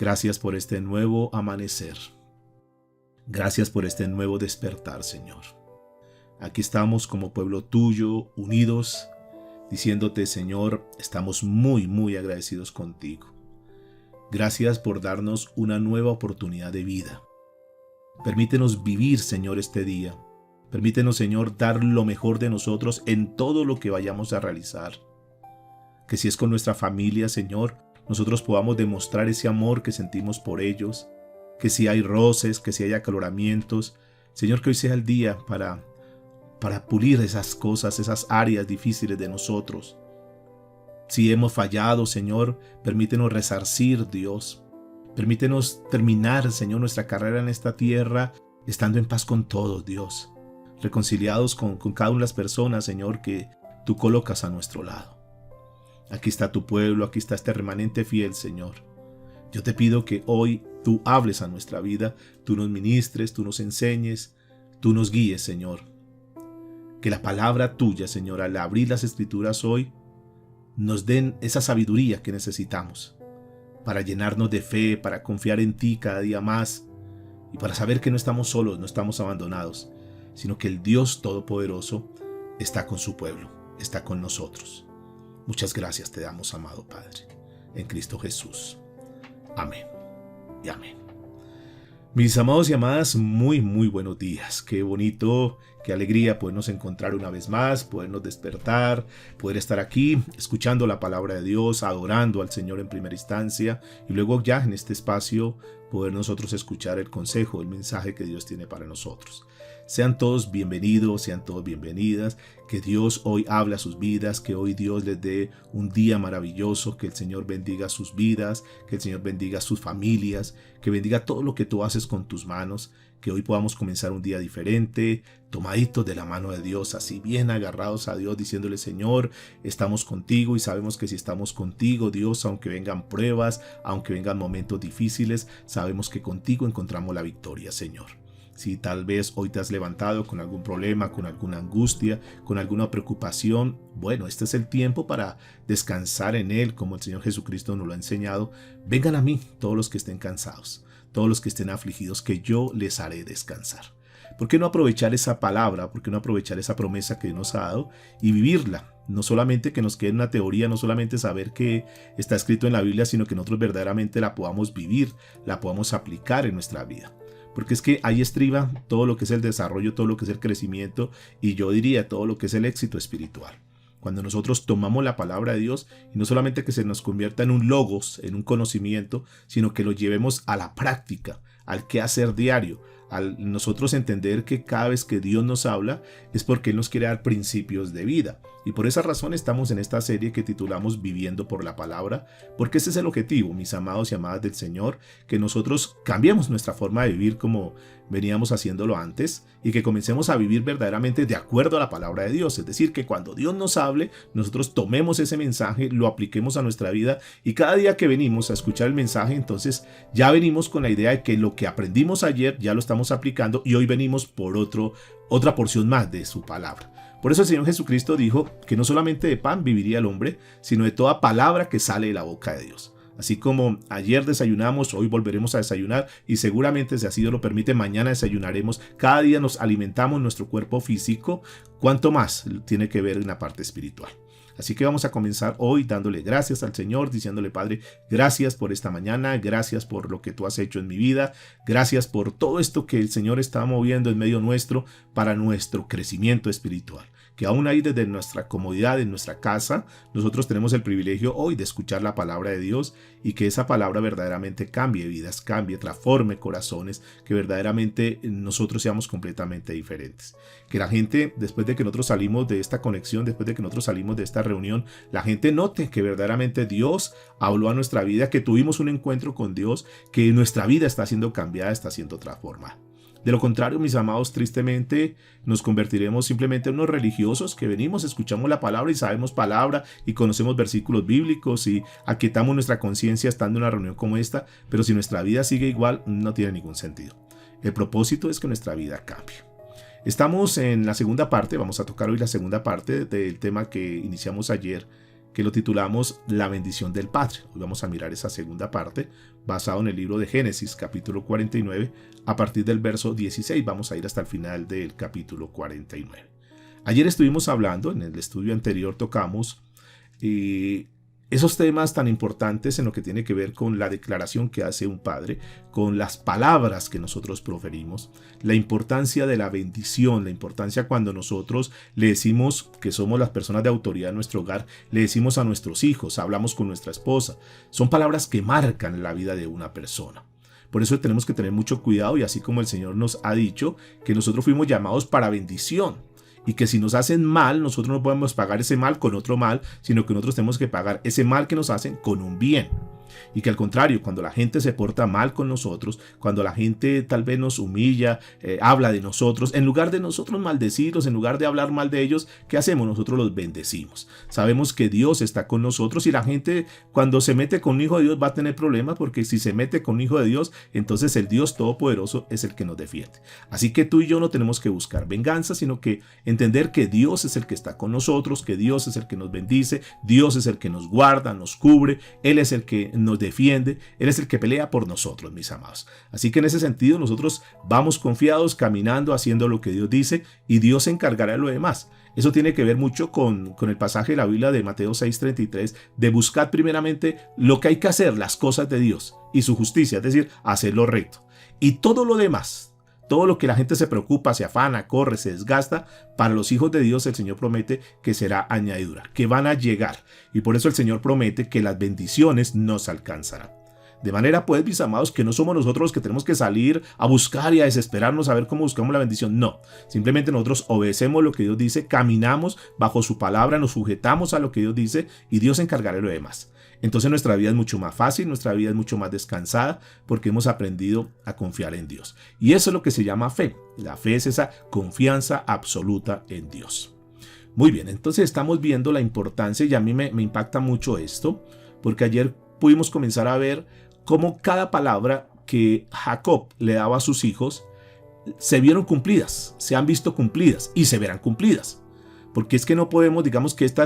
Gracias por este nuevo amanecer. Gracias por este nuevo despertar, Señor. Aquí estamos como pueblo tuyo, unidos, diciéndote, Señor, estamos muy agradecidos contigo. Gracias por darnos una nueva oportunidad de vida. Permítenos vivir, Señor, este día. Permítenos, Señor, dar lo mejor de nosotros en todo lo que vayamos a realizar. Que si es con nuestra familia, Señor, nosotros podamos demostrar ese amor que sentimos por ellos. Que si hay roces, que si hay acaloramientos, Señor, que hoy sea el día para pulir esas cosas, esas áreas difíciles de nosotros. Si hemos fallado, Señor, permítenos resarcir, Dios. Permítenos terminar, Señor, nuestra carrera en esta tierra, estando en paz con todos, Dios. Reconciliados con cada una de las personas, Señor, que tú colocas a nuestro lado. Aquí está tu pueblo, aquí está este remanente fiel, Señor. Yo te pido que hoy tú hables a nuestra vida, tú nos ministres, tú nos enseñes, tú nos guíes, Señor. Que la palabra tuya, Señor, al abrir las Escrituras hoy, nos den esa sabiduría que necesitamos para llenarnos de fe, para confiar en ti cada día más y para saber que no estamos solos, no estamos abandonados, sino que el Dios Todopoderoso está con su pueblo, está con nosotros. Muchas gracias te damos, amado Padre, en Cristo Jesús. Amén y amén. Mis amados y amadas, muy buenos días. Qué bonito, qué alegría podernos encontrar una vez más, podernos despertar, poder estar aquí escuchando la palabra de Dios, adorando al Señor en primera instancia y luego ya en este espacio poder nosotros escuchar el consejo, el mensaje que Dios tiene para nosotros. Sean todos bienvenidos, sean todos bienvenidas, que Dios hoy habla a sus vidas, que hoy Dios les dé un día maravilloso, que el Señor bendiga sus vidas, que el Señor bendiga sus familias, que bendiga todo lo que tú haces con tus manos, que hoy podamos comenzar un día diferente, tomaditos de la mano de Dios, así bien agarrados a Dios, diciéndole, Señor, estamos contigo y sabemos que si estamos contigo, Dios, aunque vengan pruebas, aunque vengan momentos difíciles, sabemos que contigo encontramos la victoria, Señor. Si tal vez hoy te has levantado con algún problema, con alguna angustia, con alguna preocupación, bueno, este es el tiempo para descansar en Él, como el Señor Jesucristo nos lo ha enseñado. Vengan a mí todos los que estén cansados, todos los que estén afligidos, que yo les haré descansar. ¿Por qué no aprovechar esa palabra? ¿Por qué no aprovechar esa promesa que nos ha dado y vivirla? No solamente que nos quede una teoría, no solamente saber que está escrito en la Biblia, sino que nosotros verdaderamente la podamos vivir, la podamos aplicar en nuestra vida. Porque es que ahí estriba todo lo que es el desarrollo, todo lo que es el crecimiento y yo diría todo lo que es el éxito espiritual. Cuando nosotros tomamos la palabra de Dios y no solamente que se nos convierta en un logos, en un conocimiento, sino que lo llevemos a la práctica, al quehacer diario, al nosotros entender que cada vez que Dios nos habla es porque Él nos quiere dar principios de vida. Y por esa razón estamos en esta serie que titulamos Viviendo por la Palabra, porque ese es el objetivo, mis amados y amadas del Señor, que nosotros cambiemos nuestra forma de vivir como veníamos haciéndolo antes y que comencemos a vivir verdaderamente de acuerdo a la palabra de Dios. Es decir, que cuando Dios nos hable, nosotros tomemos ese mensaje, lo apliquemos a nuestra vida y cada día que venimos a escuchar el mensaje, entonces ya venimos con la idea de que lo que aprendimos ayer ya lo estamos aplicando y hoy venimos por otra porción más de su palabra. Por eso el Señor Jesucristo dijo que no solamente de pan viviría el hombre, sino de toda palabra que sale de la boca de Dios. Así como ayer desayunamos, hoy volveremos a desayunar y seguramente, si así Dios lo permite, mañana desayunaremos. Cada día nos alimentamos nuestro cuerpo físico, cuanto más tiene que ver en la parte espiritual. Así que vamos a comenzar hoy dándole gracias al Señor, diciéndole, Padre, gracias por esta mañana, gracias por lo que tú has hecho en mi vida, gracias por todo esto que el Señor está moviendo en medio nuestro para nuestro crecimiento espiritual. Que aún ahí desde nuestra comodidad, en nuestra casa, nosotros tenemos el privilegio hoy de escuchar la palabra de Dios y que esa palabra verdaderamente cambie vidas, transforme corazones, que verdaderamente nosotros seamos completamente diferentes. Que la gente, después de que nosotros salimos de esta conexión, después de que nosotros salimos de esta reunión, la gente note que verdaderamente Dios habló a nuestra vida, que tuvimos un encuentro con Dios, que nuestra vida está siendo cambiada, está siendo transformada. De lo contrario, mis amados, tristemente nos convertiremos simplemente en unos religiosos que venimos, escuchamos la palabra y sabemos palabra y conocemos versículos bíblicos y aquietamos nuestra conciencia estando en una reunión como esta, pero si nuestra vida sigue igual, no tiene ningún sentido. El propósito es que nuestra vida cambie. Estamos en la segunda parte, vamos a tocar hoy la segunda parte del tema que iniciamos ayer, que lo titulamos La bendición del Padre. Hoy vamos a mirar esa segunda parte, basado en el libro de Génesis, capítulo 49, a partir del verso 16. Vamos a ir hasta el final del capítulo 49. Ayer estuvimos hablando, en el estudio anterior tocamos esos temas tan importantes en lo que tiene que ver con la declaración que hace un padre, con las palabras que nosotros proferimos, la importancia de la bendición, la importancia cuando nosotros le decimos que somos las personas de autoridad en nuestro hogar, le decimos a nuestros hijos, hablamos con nuestra esposa. Son palabras que marcan la vida de una persona. Por eso tenemos que tener mucho cuidado, y así como el Señor nos ha dicho que nosotros fuimos llamados para bendición, y que si nos hacen mal, nosotros no podemos pagar ese mal con otro mal, sino que nosotros tenemos que pagar ese mal que nos hacen con un bien. Y que al contrario, cuando la gente se porta mal con nosotros, cuando la gente tal vez nos humilla, habla de nosotros, en lugar de nosotros maldecirlos, en lugar de hablar mal de ellos, ¿qué hacemos? Nosotros los bendecimos. Sabemos que Dios está con nosotros, y la gente cuando se mete con un hijo de Dios va a tener problemas, porque si se mete con un hijo de Dios, entonces el Dios Todopoderoso es el que nos defiende. Así que tú y yo no tenemos que buscar venganza, sino que entender que Dios es el que está con nosotros, que Dios es el que nos bendice, Dios es el que nos guarda, nos cubre, Él es el que nos defiende, Él es el que pelea por nosotros, mis amados. Así que en ese sentido nosotros vamos confiados, caminando, haciendo lo que Dios dice, y Dios se encargará de lo demás. Eso tiene que ver mucho con el pasaje de la Biblia de Mateo 6:33, de buscar primeramente lo que hay que hacer, las cosas de Dios y su justicia, es decir, hacer lo recto. Y todo lo demás, todo lo que la gente se preocupa, se afana, corre, se desgasta, para los hijos de Dios el Señor promete que será añadidura, que van a llegar. Y por eso el Señor promete que las bendiciones nos alcanzarán. De manera pues, mis amados, que no somos nosotros los que tenemos que salir a buscar y a desesperarnos a ver cómo buscamos la bendición. No, simplemente nosotros obedecemos lo que Dios dice, caminamos bajo su palabra, nos sujetamos a lo que Dios dice, y Dios se encargará de lo demás. Entonces nuestra vida es mucho más fácil, nuestra vida es mucho más descansada, porque hemos aprendido a confiar en Dios. Y eso es lo que se llama fe. La fe es esa confianza absoluta en Dios. Muy bien, entonces estamos viendo la importancia, y a mí me impacta mucho esto, porque ayer pudimos comenzar a ver cómo cada palabra que Jacob le daba a sus hijos se vieron cumplidas, se han visto cumplidas y se verán cumplidas. Porque es que no podemos, digamos que esta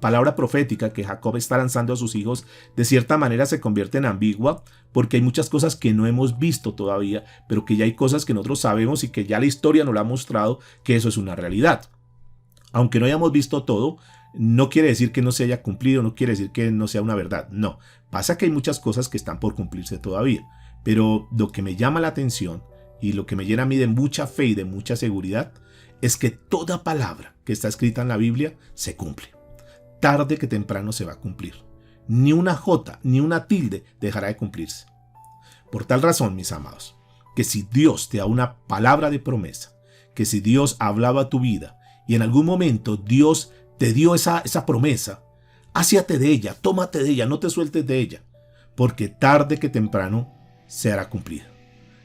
palabra profética que Jacob está lanzando a sus hijos, de cierta manera se convierte en ambigua, porque hay muchas cosas que no hemos visto todavía, pero que ya hay cosas que nosotros sabemos y que ya la historia nos lo ha mostrado que eso es una realidad. Aunque no hayamos visto todo, no quiere decir que no se haya cumplido, no quiere decir que no sea una verdad. No, pasa que hay muchas cosas que están por cumplirse todavía. Pero lo que me llama la atención y lo que me llena a mí de mucha fe y de mucha seguridad es que toda palabra que está escrita en la Biblia se cumple. Tarde que temprano se va a cumplir. Ni una jota, ni una tilde dejará de cumplirse. Por tal razón, mis amados, que si Dios te da una palabra de promesa, que si Dios hablaba a tu vida y en algún momento Dios te dio esa promesa, háciate de ella, tómate de ella, no te sueltes de ella, porque tarde que temprano se hará cumplida.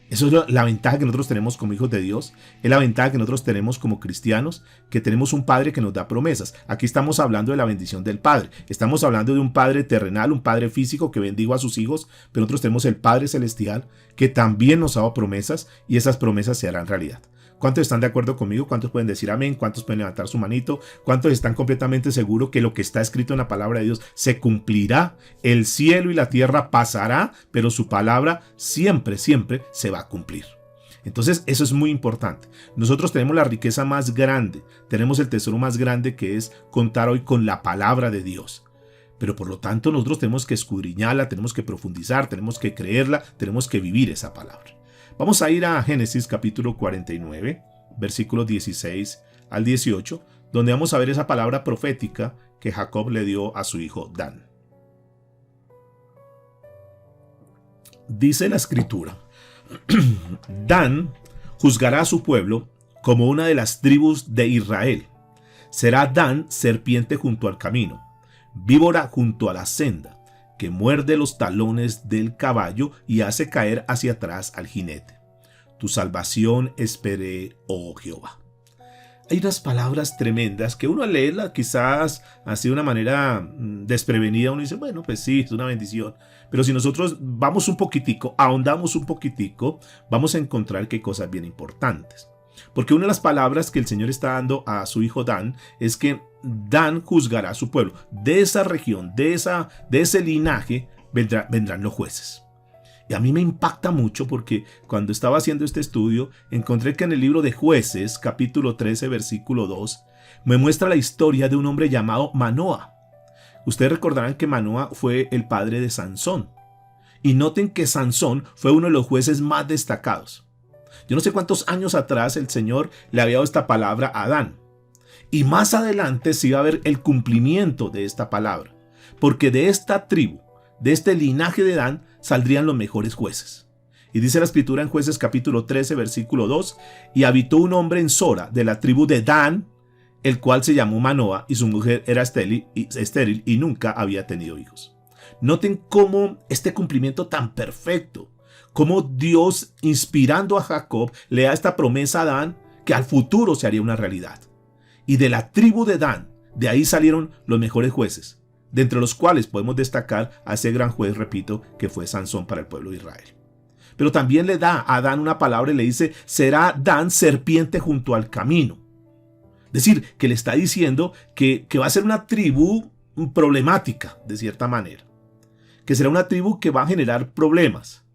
Eso es la ventaja que nosotros tenemos como hijos de Dios, es la ventaja que nosotros tenemos como cristianos, que tenemos un Padre que nos da promesas. Aquí estamos hablando de la bendición del Padre, estamos hablando de un Padre terrenal, un Padre físico que bendiga a sus hijos, pero nosotros tenemos el Padre celestial que también nos ha dado promesas, y esas promesas se harán realidad. ¿Cuántos están de acuerdo conmigo? ¿Cuántos pueden decir amén? ¿Cuántos pueden levantar su manito? ¿Cuántos están completamente seguros que lo que está escrito en la palabra de Dios se cumplirá? El cielo y la tierra pasará, pero su palabra siempre, siempre se va a cumplir. Entonces eso es muy importante. Nosotros tenemos la riqueza más grande, tenemos el tesoro más grande, que es contar hoy con la palabra de Dios. Pero por lo tanto nosotros tenemos que escudriñarla, tenemos que profundizar, tenemos que creerla, tenemos que vivir esa palabra. Vamos a ir a Génesis capítulo 49, versículos 16 al 18, donde vamos a ver esa palabra profética que Jacob le dio a su hijo Dan. Dice la escritura: Dan juzgará a su pueblo como una de las tribus de Israel. Será Dan serpiente junto al camino, víbora junto a la senda, que muerde los talones del caballo y hace caer hacia atrás al jinete. Tu salvación esperé, oh Jehová. Hay unas palabras tremendas que uno al leerlas quizás así de una manera desprevenida, uno dice, bueno, pues sí, es una bendición. Pero si nosotros vamos un poquitico, ahondamos un poquitico, vamos a encontrar que hay cosas bien importantes. Porque una de las palabras que el Señor está dando a su hijo Dan es que Dan juzgará a su pueblo. De esa región, de ese linaje, vendrán los jueces. Y a mí me impacta mucho porque cuando estaba haciendo este estudio, encontré que en el libro de Jueces, capítulo 13, versículo 2, me muestra la historia de un hombre llamado Manoa. Ustedes recordarán que Manoa fue el padre de Sansón. Y noten que Sansón fue uno de los jueces más destacados. Yo no sé cuántos años atrás el Señor le había dado esta palabra a Adán. Y más adelante se iba a ver el cumplimiento de esta palabra. Porque de esta tribu, de este linaje de Dan, saldrían los mejores jueces. Y dice la escritura en Jueces capítulo 13, versículo 2, y habitó un hombre en Sora, de la tribu de Dan, el cual se llamó Manoa, y su mujer era estéril y nunca había tenido hijos. Noten cómo este cumplimiento tan perfecto, cómo Dios, inspirando a Jacob, le da esta promesa a Dan, que al futuro se haría una realidad. Y de la tribu de Dan, de ahí salieron los mejores jueces, de entre los cuales podemos destacar a ese gran juez, repito, que fue Sansón para el pueblo de Israel. Pero también le da a Dan una palabra y le dice, será Dan serpiente junto al camino. Es decir, que le está diciendo que va a ser una tribu problemática, de cierta manera. Que será una tribu que va a generar problemas.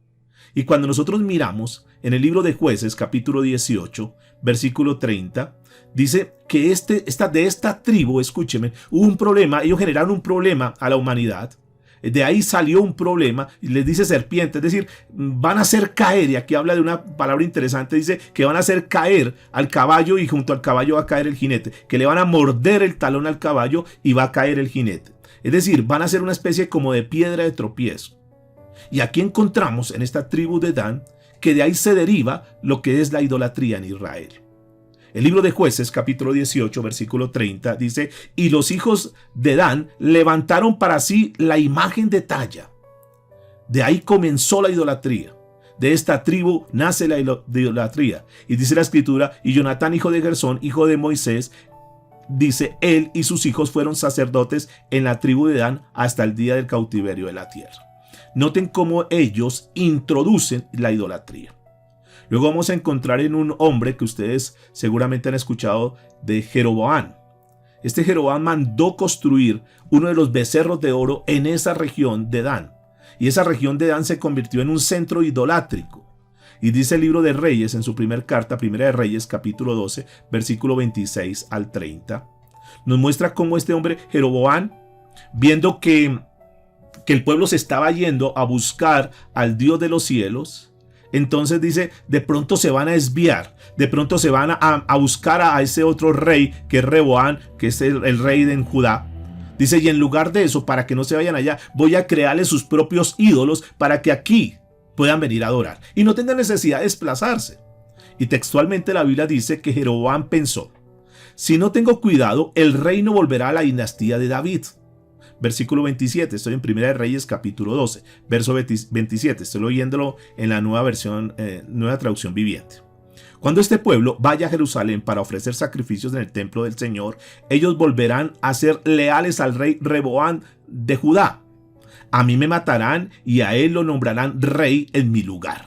Y cuando nosotros miramos en el libro de Jueces, capítulo 18, versículo 30, dice que de esta tribu, escúcheme, hubo un problema, ellos generaron un problema a la humanidad. De ahí salió un problema y les dice serpiente, es decir, van a hacer caer, y aquí habla de una palabra interesante, dice que van a hacer caer al caballo y junto al caballo va a caer el jinete, que le van a morder el talón al caballo y va a caer el jinete. Es decir, van a ser una especie como de piedra de tropiezo. Y aquí encontramos en esta tribu de Dan que de ahí se deriva lo que es la idolatría en Israel. El libro de Jueces, capítulo 18, versículo 30, dice, y los hijos de Dan levantaron para sí la imagen de talla. De ahí comenzó la idolatría. De esta tribu nace la idolatría. Y dice la escritura, y Jonatán, hijo de Gersón, hijo de Moisés, dice, él y sus hijos fueron sacerdotes en la tribu de Dan hasta el día del cautiverio de la tierra. Noten cómo ellos introducen la idolatría. Luego vamos a encontrar en un hombre que ustedes seguramente han escuchado, de Jeroboam. Este Jeroboam mandó construir uno de los becerros de oro en esa región de Dan. Y esa región de Dan se convirtió en un centro idolátrico. Y dice el libro de Reyes en su primera carta, Primera de Reyes, capítulo 12, versículo 26 al 30. Nos muestra cómo este hombre, Jeroboam, viendo que el pueblo se estaba yendo a buscar al Dios de los cielos, entonces dice, de pronto se van a desviar, de pronto se van a buscar a ese otro rey que es Rehoboam, que es el rey de Judá. Dice, y en lugar de eso, para que no se vayan allá, voy a crearles sus propios ídolos para que aquí puedan venir a adorar y no tengan necesidad de desplazarse. Y textualmente la Biblia dice que Jeroboam pensó, si no tengo cuidado, el reino volverá a la dinastía de David. Versículo 27, estoy en Primera de Reyes capítulo 12, verso 27, estoy leyéndolo en la nueva versión, nueva traducción viviente. Cuando este pueblo vaya a Jerusalén para ofrecer sacrificios en el templo del Señor, ellos volverán a ser leales al rey Rehoboam de Judá. A mí me matarán y a él lo nombrarán rey en mi lugar.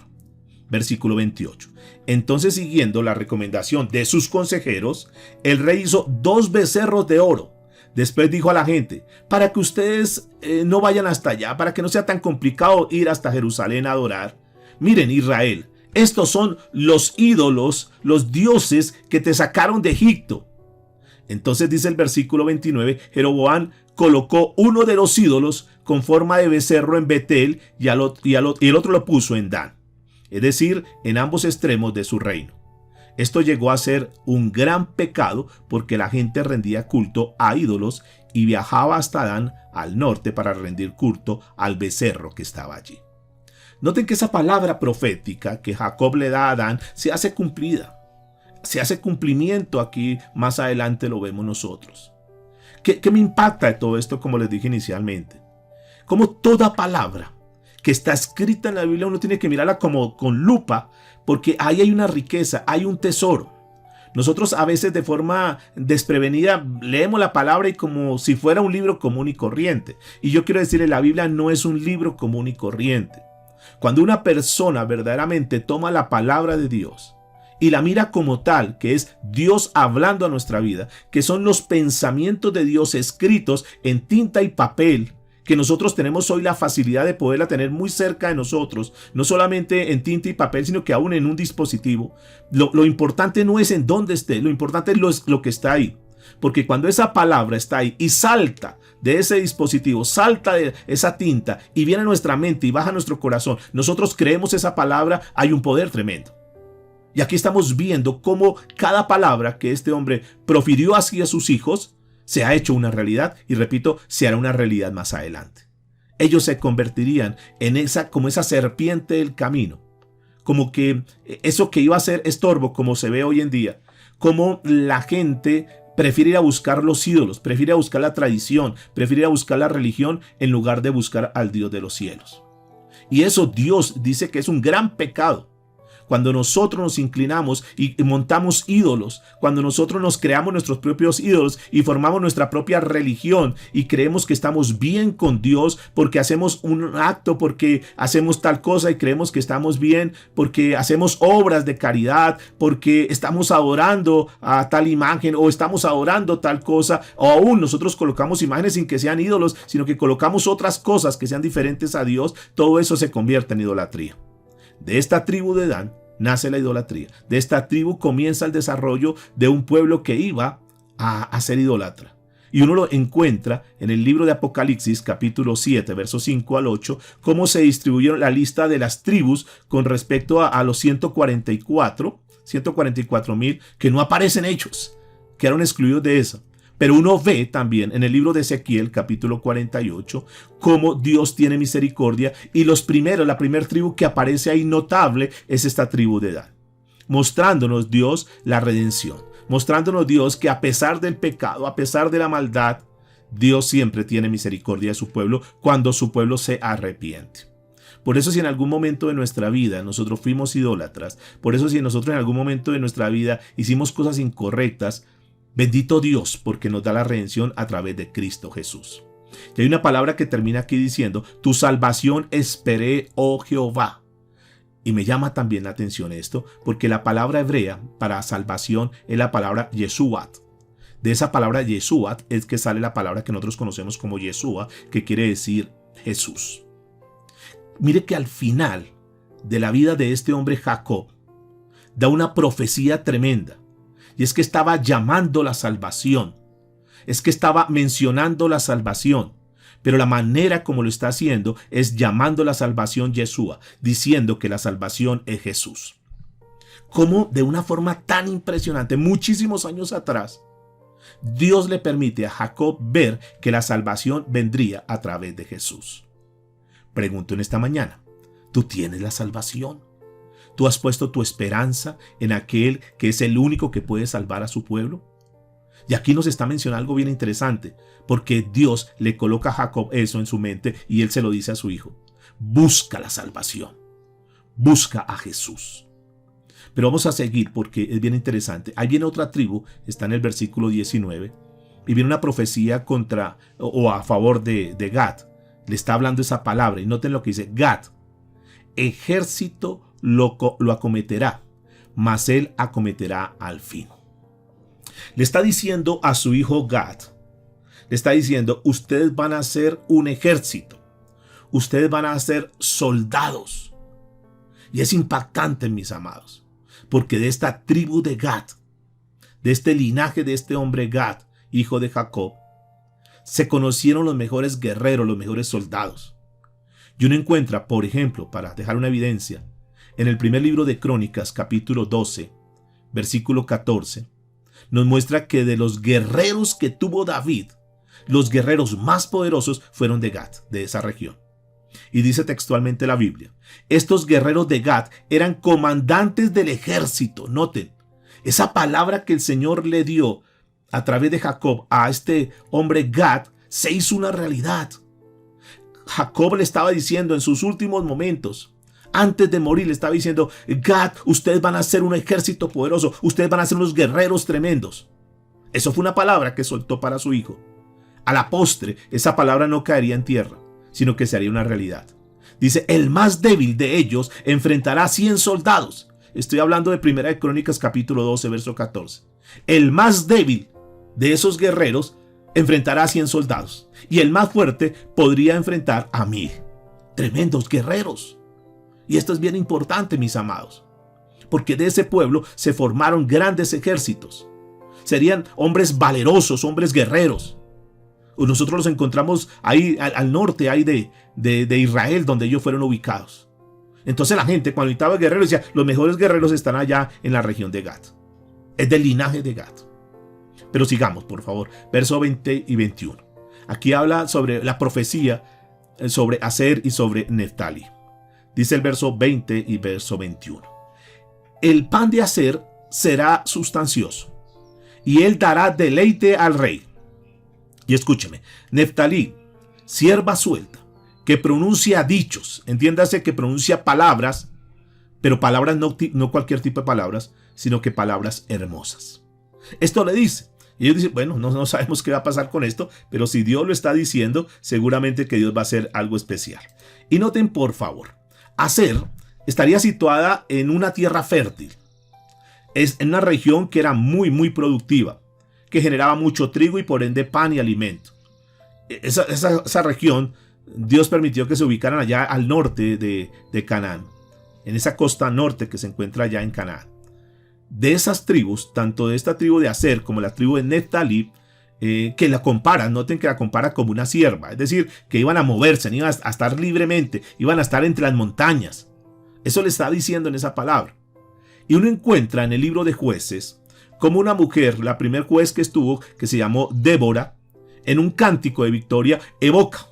Versículo 28. Entonces, siguiendo la recomendación de sus consejeros, el rey hizo 2 becerros de oro. Después dijo a la gente, para que ustedes no vayan hasta allá, para que no sea tan complicado ir hasta Jerusalén a adorar. Miren, Israel, estos son los ídolos, los dioses que te sacaron de Egipto. Entonces dice el versículo 29, Jeroboam colocó uno de los ídolos con forma de becerro en Betel y el otro lo puso en Dan, es decir, en ambos extremos de su reino. Esto llegó a ser un gran pecado porque la gente rendía culto a ídolos y viajaba hasta Dan al norte para rendir culto al becerro que estaba allí. Noten que esa palabra profética que Jacob le da a Adán se hace cumplida. Se hace cumplimiento aquí, más adelante lo vemos nosotros. ¿Qué me impacta de todo esto, como les dije inicialmente? Como toda palabra que está escrita en la Biblia uno tiene que mirarla como con lupa, porque ahí hay una riqueza, hay un tesoro. Nosotros a veces de forma desprevenida leemos la palabra y como si fuera un libro común y corriente. Y yo quiero decirle, la Biblia no es un libro común y corriente. Cuando una persona verdaderamente toma la palabra de Dios y la mira como tal, que es Dios hablando a nuestra vida, que son los pensamientos de Dios escritos en tinta y papel, que nosotros tenemos hoy la facilidad de poderla tener muy cerca de nosotros, no solamente en tinta y papel, sino que aún en un dispositivo. Lo importante no es en dónde esté, lo importante es lo que está ahí. Porque cuando esa palabra está ahí y salta de ese dispositivo, salta de esa tinta y viene a nuestra mente y baja a nuestro corazón, nosotros creemos esa palabra, hay un poder tremendo. Y aquí estamos viendo cómo cada palabra que este hombre profirió hacia sus hijos se ha hecho una realidad, y repito, se hará una realidad más adelante. Ellos se convertirían en como esa serpiente del camino, como que eso que iba a ser estorbo, como se ve hoy en día, como la gente prefiere ir a buscar los ídolos, prefiere ir a buscar la tradición, prefiere ir a buscar la religión en lugar de buscar al Dios de los cielos. Y eso Dios dice que es un gran pecado. Cuando nosotros nos inclinamos y montamos ídolos, cuando nosotros nos creamos nuestros propios ídolos y formamos nuestra propia religión y creemos que estamos bien con Dios porque hacemos un acto, porque hacemos tal cosa y creemos que estamos bien, porque hacemos obras de caridad, porque estamos adorando a tal imagen o estamos adorando tal cosa, o aún nosotros colocamos imágenes sin que sean ídolos, sino que colocamos otras cosas que sean diferentes a Dios, todo eso se convierte en idolatría. De esta tribu de Dan nace la idolatría. De esta tribu comienza el desarrollo de un pueblo que iba a ser idólatra. Y uno lo encuentra en el libro de Apocalipsis, capítulo 7, versos 5 al 8, cómo se distribuyeron la lista de las tribus con respecto a los 144,000 que no aparecen hechos, quedaron excluidos de esa. Pero uno ve también en el libro de Ezequiel, capítulo 48, cómo Dios tiene misericordia, y la primera tribu que aparece ahí notable es esta tribu de Dan, mostrándonos Dios la redención, mostrándonos Dios que a pesar del pecado, a pesar de la maldad, Dios siempre tiene misericordia de su pueblo cuando su pueblo se arrepiente. Por eso si en algún momento de nuestra vida nosotros fuimos idólatras, por eso si nosotros en algún momento de nuestra vida hicimos cosas incorrectas, bendito Dios, porque nos da la redención a través de Cristo Jesús. Y hay una palabra que termina aquí diciendo: tu salvación esperé, oh Jehová. Y me llama también la atención esto, porque la palabra hebrea para salvación es la palabra Yeshuat. De esa palabra Yeshuat es que sale la palabra que nosotros conocemos como Yeshua, que quiere decir Jesús. Mire que al final de la vida de este hombre Jacob, da una profecía tremenda. Y es que estaba llamando la salvación, es que estaba mencionando la salvación, pero la manera como lo está haciendo es llamando la salvación Yeshua, diciendo que la salvación es Jesús. Como de una forma tan impresionante, muchísimos años atrás, Dios le permite a Jacob ver que la salvación vendría a través de Jesús. Pregunto en esta mañana, ¿tú tienes la salvación? ¿Tú has puesto tu esperanza en aquel que es el único que puede salvar a su pueblo? Y aquí nos está mencionando algo bien interesante, porque Dios le coloca a Jacob eso en su mente y él se lo dice a su hijo. Busca la salvación, busca a Jesús. Pero vamos a seguir porque es bien interesante. Ahí viene otra tribu, está en el versículo 19, y viene una profecía contra o a favor de Gad. Le está hablando esa palabra y noten lo que dice: Gad, ejército lo acometerá, mas él acometerá al fin. Le está diciendo a su hijo Gad, le está diciendo: ustedes van a ser un ejército, ustedes van a ser soldados. Y es impactante, mis amados, porque de esta tribu de Gad, de este linaje de este hombre Gad, hijo de Jacob, se conocieron los mejores guerreros, los mejores soldados. Y uno encuentra, por ejemplo, para dejar una evidencia, en el primer libro de Crónicas, capítulo 12, versículo 14, nos muestra que de los guerreros que tuvo David, los guerreros más poderosos fueron de Gad, de esa región. Y dice textualmente la Biblia: estos guerreros de Gad eran comandantes del ejército. Noten, esa palabra que el Señor le dio a través de Jacob a este hombre Gad se hizo una realidad. Jacob le estaba diciendo en sus últimos momentos, antes de morir, le estaba diciendo: Gad, ustedes van a ser un ejército poderoso, ustedes van a ser unos guerreros tremendos. Eso fue una palabra que soltó para su hijo. A la postre, esa palabra no caería en tierra, sino que sería una realidad. Dice: el más débil de ellos enfrentará a 100 soldados Estoy hablando de Primera de Crónicas capítulo 12, verso 14. El más débil de esos guerreros enfrentará a 100 soldados y el más fuerte podría enfrentar a 1000. Tremendos guerreros. Y esto es bien importante, mis amados, porque de ese pueblo se formaron grandes ejércitos. Serían hombres valerosos, hombres guerreros. Nosotros los encontramos ahí al norte ahí de Israel, donde ellos fueron ubicados. Entonces la gente, cuando necesitaba guerreros, decía, los mejores guerreros están allá en la región de Gad. Es del linaje de Gad. Pero sigamos, por favor, verso 20 y 21. Aquí habla sobre la profecía, sobre Aser y sobre Neftali. Dice el verso 20 y verso 21. El pan de Aser será sustancioso, y él dará deleite al rey. Y escúcheme, Neftali, sierva suelta, que pronuncia dichos, entiéndase que pronuncia palabras, pero palabras no cualquier tipo de palabras, sino que palabras hermosas. Esto le dice. Y ellos dicen, bueno, no sabemos qué va a pasar con esto, pero si Dios lo está diciendo, seguramente que Dios va a hacer algo especial. Y noten, por favor, Aser estaría situada en una tierra fértil. Es en una región que era muy productiva, que generaba mucho trigo y por ende pan y alimento. Esa región, Dios permitió que se ubicaran allá al norte de Canaán, en esa costa norte que se encuentra allá en Canaán. De esas tribus, tanto de esta tribu de Aser como la tribu de Neftali, que la comparan, noten que la compara como una sierva, es decir, que iban a moverse, iban a estar libremente, iban a estar entre las montañas. Eso le está diciendo en esa palabra. Y uno encuentra en el libro de Jueces como una mujer, la primer juez que estuvo, que se llamó Débora, en un cántico de victoria, evoca,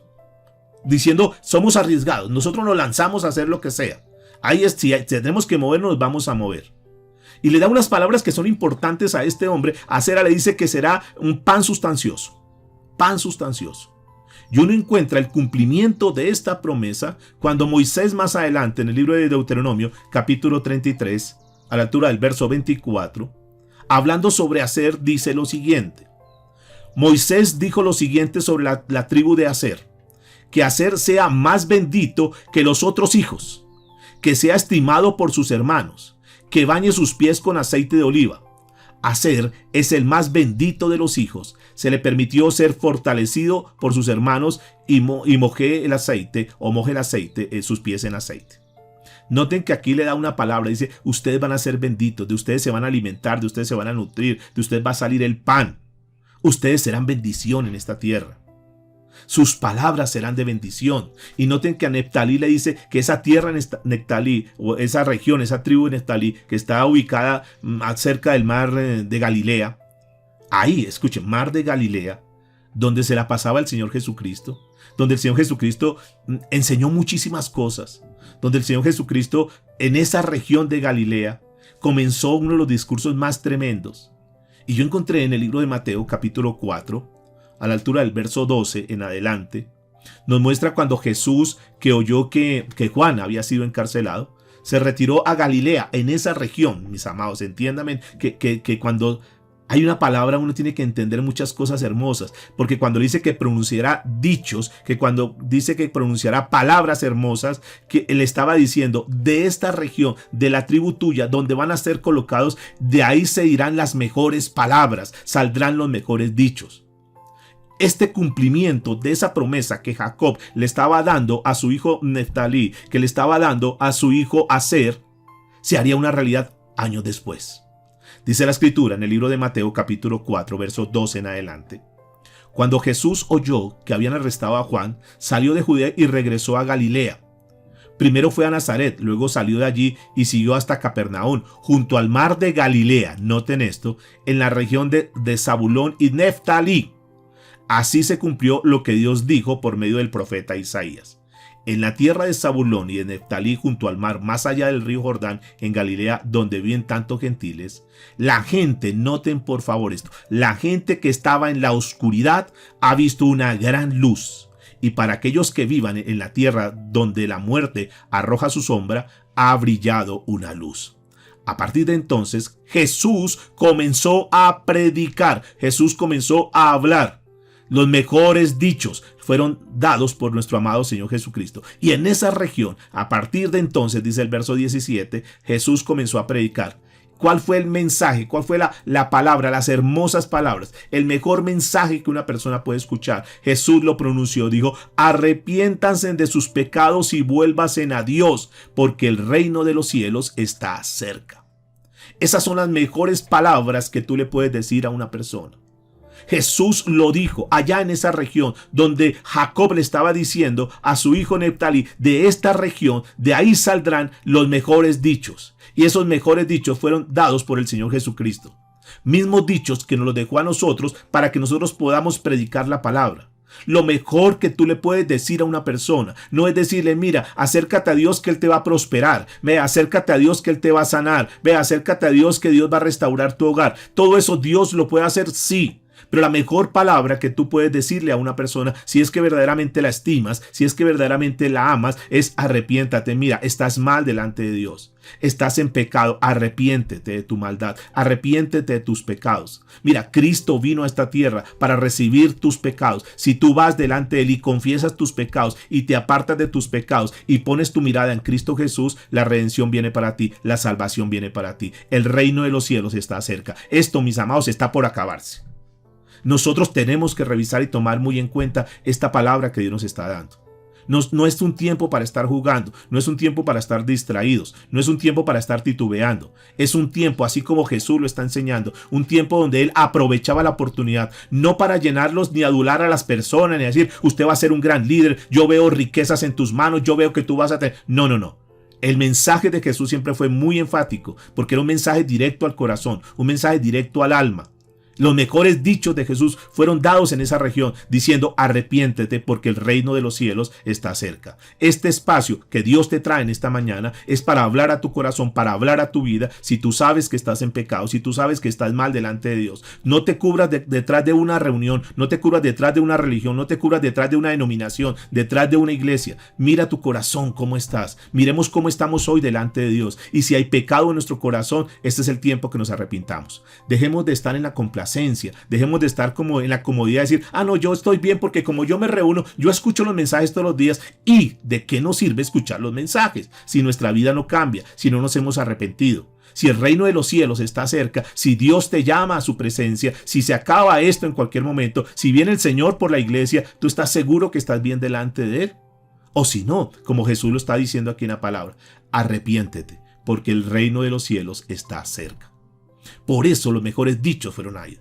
diciendo, somos arriesgados, nosotros nos lanzamos a hacer lo que sea. Ahí es, si tenemos que movernos, nos vamos a mover. Y le da unas palabras que son importantes a este hombre. A Sera le dice que será un pan sustancioso. Pan sustancioso. Y uno encuentra el cumplimiento de esta promesa cuando Moisés más adelante en el libro de Deuteronomio, capítulo 33, a la altura del verso 24, hablando sobre Aser, dice lo siguiente. Moisés dijo lo siguiente sobre la tribu de Aser. Que Aser sea más bendito que los otros hijos. Que sea estimado por sus hermanos. Que bañe sus pies con aceite de oliva. Aser es el más bendito de los hijos. Se le permitió ser fortalecido por sus hermanos y moje el aceite, sus pies en aceite. Noten que aquí le da una palabra, dice, ustedes van a ser benditos, de ustedes se van a alimentar, de ustedes se van a nutrir, de ustedes va a salir el pan. Ustedes serán bendición en esta tierra. Sus palabras serán de bendición. Y noten que a Neftali le dice que esa tierra en Neftali, o esa región, esa tribu de Neftali, que está ubicada cerca del mar de Galilea, ahí, escuchen, mar de Galilea, donde se la pasaba el Señor Jesucristo, donde el Señor Jesucristo enseñó muchísimas cosas, donde el Señor Jesucristo en esa región de Galilea comenzó uno de los discursos más tremendos. Y yo encontré en el libro de Mateo capítulo 4, a la altura del verso 12 en adelante, nos muestra cuando Jesús, que oyó que Juan había sido encarcelado, se retiró a Galilea, en esa región, mis amados. Entiéndame que cuando hay una palabra uno tiene que entender muchas cosas hermosas, porque cuando dice que pronunciará dichos, que cuando dice que pronunciará palabras hermosas, que él estaba diciendo, de esta región, de la tribu tuya, donde van a ser colocados, de ahí se dirán las mejores palabras, saldrán los mejores dichos. Este cumplimiento de esa promesa que Jacob le estaba dando a su hijo Neftali, que le estaba dando a su hijo Aser, se haría una realidad años después. Dice la escritura en el libro de Mateo capítulo 4, verso 12 en adelante. Cuando Jesús oyó que habían arrestado a Juan, salió de Judea y regresó a Galilea. Primero fue a Nazaret, luego salió de allí y siguió hasta Capernaum, junto al mar de Galilea, noten esto, en la región de Zabulón y Neftali. Así se cumplió lo que Dios dijo por medio del profeta Isaías. En la tierra de Zabulón y de Neftali, junto al mar, más allá del río Jordán, en Galilea, donde viven tantos gentiles, la gente, noten por favor esto, la gente que estaba en la oscuridad ha visto una gran luz. Y para aquellos que vivan en la tierra donde la muerte arroja su sombra, ha brillado una luz. A partir de entonces, Jesús comenzó a predicar, Jesús comenzó a hablar. Los mejores dichos fueron dados por nuestro amado Señor Jesucristo. Y en esa región, a partir de entonces, dice el verso 17, Jesús comenzó a predicar. ¿Cuál fue el mensaje? ¿Cuál fue la palabra? Las hermosas palabras. El mejor mensaje que una persona puede escuchar. Jesús lo pronunció. Dijo, arrepiéntanse de sus pecados y vuélvanse a Dios, porque el reino de los cielos está cerca. Esas son las mejores palabras que tú le puedes decir a una persona. Jesús lo dijo allá en esa región donde Jacob le estaba diciendo a su hijo Neftalí, de esta región, de ahí saldrán los mejores dichos. Y esos mejores dichos fueron dados por el Señor Jesucristo. Mismos dichos que nos los dejó a nosotros para que nosotros podamos predicar la palabra. Lo mejor que tú le puedes decir a una persona no es decirle, mira, acércate a Dios que Él te va a prosperar, ve, acércate a Dios que Él te va a sanar, ve, acércate a Dios que Dios va a restaurar tu hogar. Todo eso Dios lo puede hacer, sí. Pero la mejor palabra que tú puedes decirle a una persona, si es que verdaderamente la estimas, si es que verdaderamente la amas, es arrepiéntate. Mira, estás mal delante de Dios. Estás en pecado, arrepiéntete de tu maldad, arrepiéntete de tus pecados. Mira, Cristo vino a esta tierra para recibir tus pecados. Si tú vas delante de Él y confiesas tus pecados y te apartas de tus pecados y pones tu mirada en Cristo Jesús, la redención viene para ti, la salvación viene para ti. El reino de los cielos está cerca. Esto, mis amados, está por acabarse. Nosotros tenemos que revisar y tomar muy en cuenta esta palabra que Dios nos está dando. No es un tiempo para estar jugando, no es un tiempo para estar distraídos, no es un tiempo para estar titubeando. Es un tiempo, así como Jesús lo está enseñando, un tiempo donde Él aprovechaba la oportunidad, no para llenarlos ni adular a las personas, ni decir, usted va a ser un gran líder, yo veo riquezas en tus manos, yo veo que tú vas a tener... No. El mensaje de Jesús siempre fue muy enfático, porque era un mensaje directo al corazón, un mensaje directo al alma. Los mejores dichos de Jesús fueron dados en esa región, diciendo, arrepiéntete porque el reino de los cielos está cerca. Este espacio que Dios te trae en esta mañana es para hablar a tu corazón, para hablar a tu vida. Si tú sabes que estás en pecado, si tú sabes que estás mal delante de Dios, no te cubras detrás de una reunión, no te cubras detrás de una religión, no te cubras detrás de una denominación, detrás de una iglesia. Mira tu corazón, cómo estás. Miremos cómo estamos hoy delante de Dios. Y si hay pecado en nuestro corazón, este es el tiempo que nos arrepintamos. Dejemos de estar en la complacencia. Dejemos de estar como en la comodidad de decir, no, yo estoy bien porque como yo me reúno, yo escucho los mensajes todos los días. ¿Y de qué nos sirve escuchar los mensajes si nuestra vida no cambia, si no nos hemos arrepentido? Si el reino de los cielos está cerca, si Dios te llama a su presencia, si se acaba esto en cualquier momento, si viene el Señor por la iglesia, ¿tú estás seguro que estás bien delante de Él? O si no, como Jesús lo está diciendo aquí en la palabra, arrepiéntete porque el reino de los cielos está cerca. Por eso los mejores dichos fueron ahí.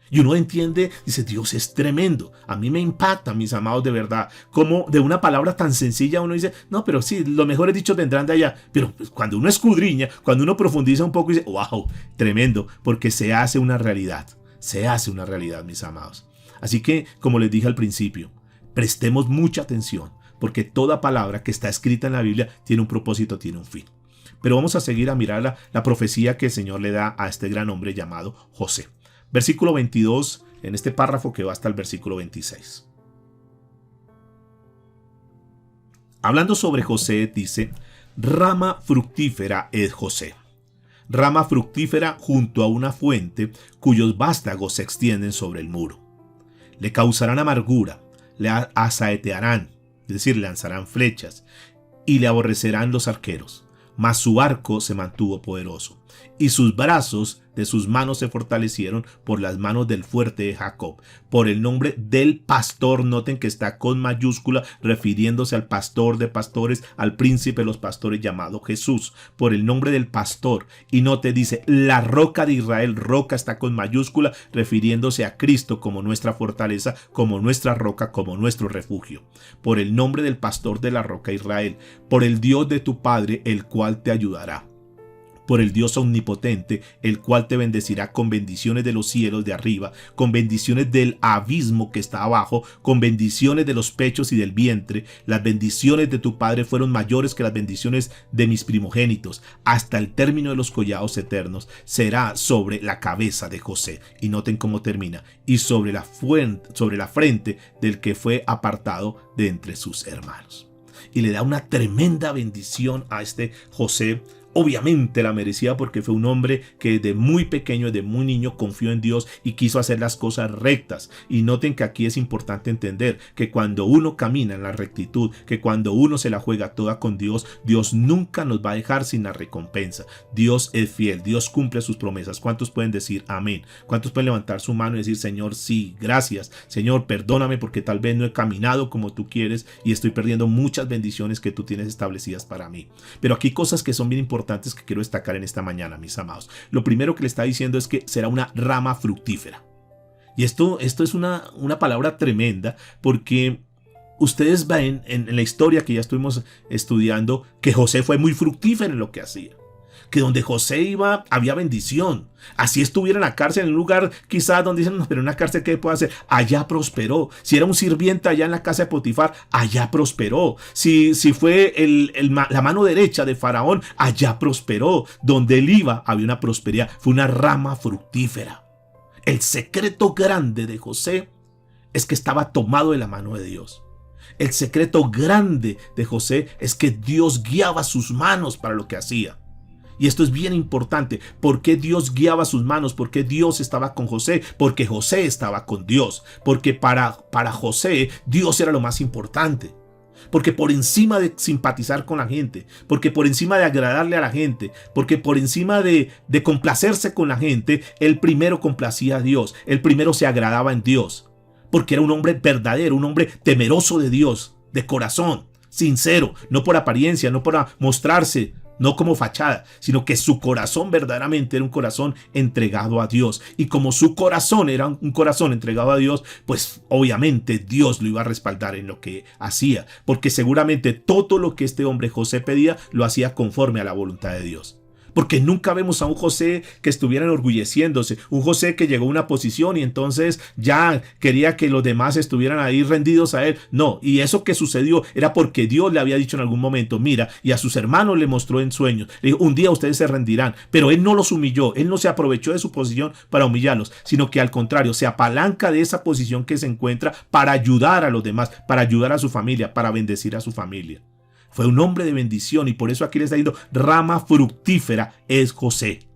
Y uno entiende, dice, Dios es tremendo. A mí me impacta, mis amados, de verdad. Como de una palabra tan sencilla uno dice, no, pero sí, los mejores dichos vendrán de allá. Pero cuando uno escudriña, cuando uno profundiza un poco, dice, wow, tremendo, porque se hace una realidad. Se hace una realidad, mis amados. Así que, como les dije al principio, prestemos mucha atención, porque toda palabra que está escrita en la Biblia tiene un propósito, tiene un fin. Pero vamos a seguir a mirar la profecía que el Señor le da a este gran hombre llamado José. Versículo 22, en este párrafo que va hasta el versículo 26. Hablando sobre José, dice, rama fructífera es José. Rama fructífera junto a una fuente cuyos vástagos se extienden sobre el muro. Le causarán amargura, le asaetearán, es decir, lanzarán flechas, y le aborrecerán los arqueros. Mas su arco se mantuvo poderoso, y sus brazos de sus manos se fortalecieron por las manos del fuerte de Jacob. Por el nombre del pastor, noten que está con mayúscula, refiriéndose al pastor de pastores, al príncipe de los pastores llamado Jesús. Por el nombre del pastor. Y note, dice, la roca de Israel, roca está con mayúscula, refiriéndose a Cristo como nuestra fortaleza, como nuestra roca, como nuestro refugio. Por el nombre del pastor de la roca Israel. Por el Dios de tu Padre, el cual te ayudará. Por el Dios omnipotente, el cual te bendecirá con bendiciones de los cielos de arriba, con bendiciones del abismo que está abajo, con bendiciones de los pechos y del vientre. Las bendiciones de tu Padre fueron mayores que las bendiciones de mis primogénitos. Hasta el término de los collados eternos será sobre la cabeza de José. Y noten cómo termina. Y sobre la frente del que fue apartado de entre sus hermanos. Y le da una tremenda bendición a este José, Obviamente la merecía porque fue un hombre que desde muy pequeño, desde muy niño confió en Dios y quiso hacer las cosas rectas. Y noten que aquí es importante entender que cuando uno camina en la rectitud, que cuando uno se la juega toda con Dios, Dios nunca nos va a dejar sin la recompensa. Dios es fiel, Dios cumple sus promesas. ¿Cuántos pueden decir amén? ¿Cuántos pueden levantar su mano y decir, Señor, sí, gracias, Señor, perdóname porque tal vez no he caminado como tú quieres y estoy perdiendo muchas bendiciones que tú tienes establecidas para mí? Pero aquí cosas que son bien importantes que quiero destacar en esta mañana, mis amados. Lo primero que le está diciendo es que será una rama fructífera. Y esto es una palabra tremenda, porque ustedes ven en la historia que ya estuvimos estudiando que José fue muy fructífero en lo que hacía. Que donde José iba había bendición. Así estuviera en la cárcel, en un lugar quizás donde dicen, no, pero en una cárcel ¿qué puede hacer? Allá prosperó. Si era un sirviente allá en la casa de Potifar, allá prosperó. Si fue la mano derecha de Faraón, allá prosperó. Donde él iba había una prosperidad. Fue una rama fructífera. El secreto grande de José es que estaba tomado de la mano de Dios. El secreto grande de José es que Dios guiaba sus manos para lo que hacía. Y esto es bien importante. ¿Por qué Dios guiaba sus manos? ¿Por qué Dios estaba con José? Porque José estaba con Dios. Porque para José, Dios era lo más importante. Porque por encima de simpatizar con la gente, porque por encima de agradarle a la gente, porque por encima de complacerse con la gente, él primero complacía a Dios. Él primero se agradaba en Dios. Porque era un hombre verdadero, un hombre temeroso de Dios, de corazón, sincero, no por apariencia, no por mostrarse, no como fachada, sino que su corazón verdaderamente era un corazón entregado a Dios. Y como su corazón era un corazón entregado a Dios, pues obviamente Dios lo iba a respaldar en lo que hacía, porque seguramente todo lo que este hombre José pedía lo hacía conforme a la voluntad de Dios. Porque nunca vemos a un José que estuviera enorgulleciéndose, un José que llegó a una posición y entonces ya quería que los demás estuvieran ahí rendidos a él. No, y eso que sucedió era porque Dios le había dicho en algún momento, mira, y a sus hermanos le mostró en sueños, le dijo, un día ustedes se rendirán, pero él no los humilló, él no se aprovechó de su posición para humillarlos, sino que al contrario, se apalanca de esa posición que se encuentra para ayudar a los demás, para ayudar a su familia, para bendecir a su familia. Fue un hombre de bendición y por eso aquí le está diciendo rama fructífera es José.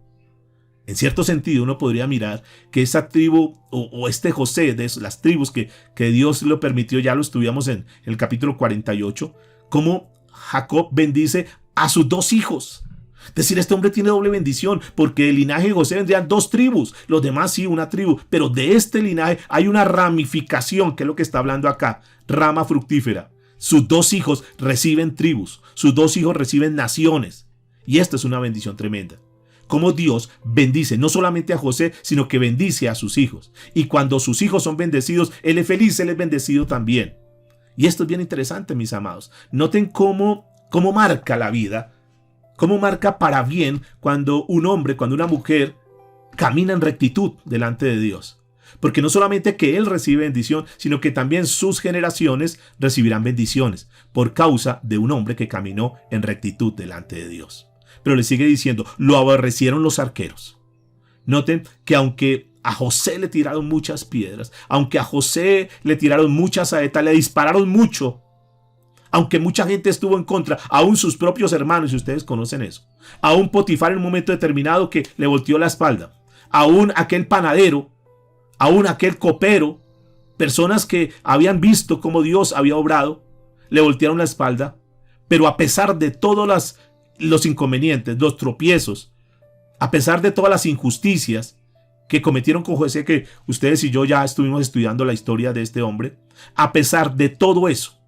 En cierto sentido uno podría mirar que esa tribu o este José de las tribus que Dios lo permitió, ya lo estudiamos en el capítulo 48, como Jacob bendice a sus dos hijos. Es decir, este hombre tiene doble bendición porque del linaje de José vendrían dos tribus, los demás sí una tribu, pero de este linaje hay una ramificación, que es lo que está hablando acá, rama fructífera. Sus dos hijos reciben tribus, sus dos hijos reciben naciones. Y esta es una bendición tremenda. Como Dios bendice no solamente a José, sino que bendice a sus hijos. Y cuando sus hijos son bendecidos, él es feliz, él es bendecido también. Y esto es bien interesante, mis amados. Noten cómo marca la vida, cómo marca para bien cuando un hombre, cuando una mujer camina en rectitud delante de Dios. Porque no solamente que él recibe bendición, sino que también sus generaciones recibirán bendiciones por causa de un hombre que caminó en rectitud delante de Dios. Pero le sigue diciendo, lo aborrecieron los arqueros. Noten que aunque a José le tiraron muchas piedras, aunque a José le tiraron muchas saetas, le dispararon mucho, aunque mucha gente estuvo en contra, aún sus propios hermanos, y ustedes conocen eso, aún Potifar en un momento determinado que le volteó la espalda, aún aquel panadero, aún aquel copero, personas que habían visto cómo Dios había obrado, le voltearon la espalda, pero a pesar de todos los inconvenientes, los tropiezos, a pesar de todas las injusticias que cometieron con José, que ustedes y yo ya estuvimos estudiando la historia de este hombre, a pesar de todo eso,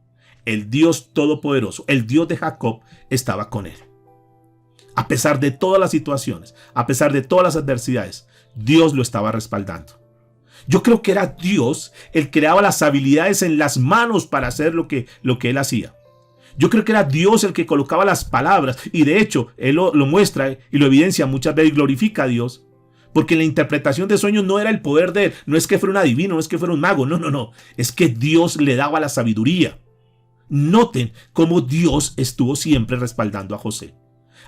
el Dios Todopoderoso, el Dios de Jacob, estaba con él. A pesar de todas las situaciones, a pesar de todas las adversidades, Dios lo estaba respaldando. Yo creo que era Dios el que le daba las habilidades en las manos para hacer lo que él hacía. Yo creo que era Dios el que colocaba las palabras y de hecho él lo muestra y lo evidencia muchas veces y glorifica a Dios. Porque la interpretación de sueños no era el poder de él, no es que fuera un adivino, no es que fuera un mago, no. Es que Dios le daba la sabiduría. Noten cómo Dios estuvo siempre respaldando a José.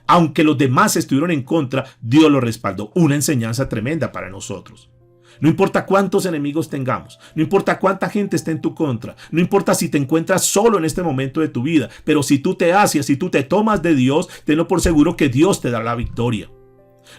Aunque los demás estuvieron en contra, Dios lo respaldó. Una enseñanza tremenda para nosotros. No importa cuántos enemigos tengamos, no importa cuánta gente esté en tu contra, no importa si te encuentras solo en este momento de tu vida, pero si tú te haces, si tú te tomas de Dios, tenlo por seguro que Dios te dará la victoria.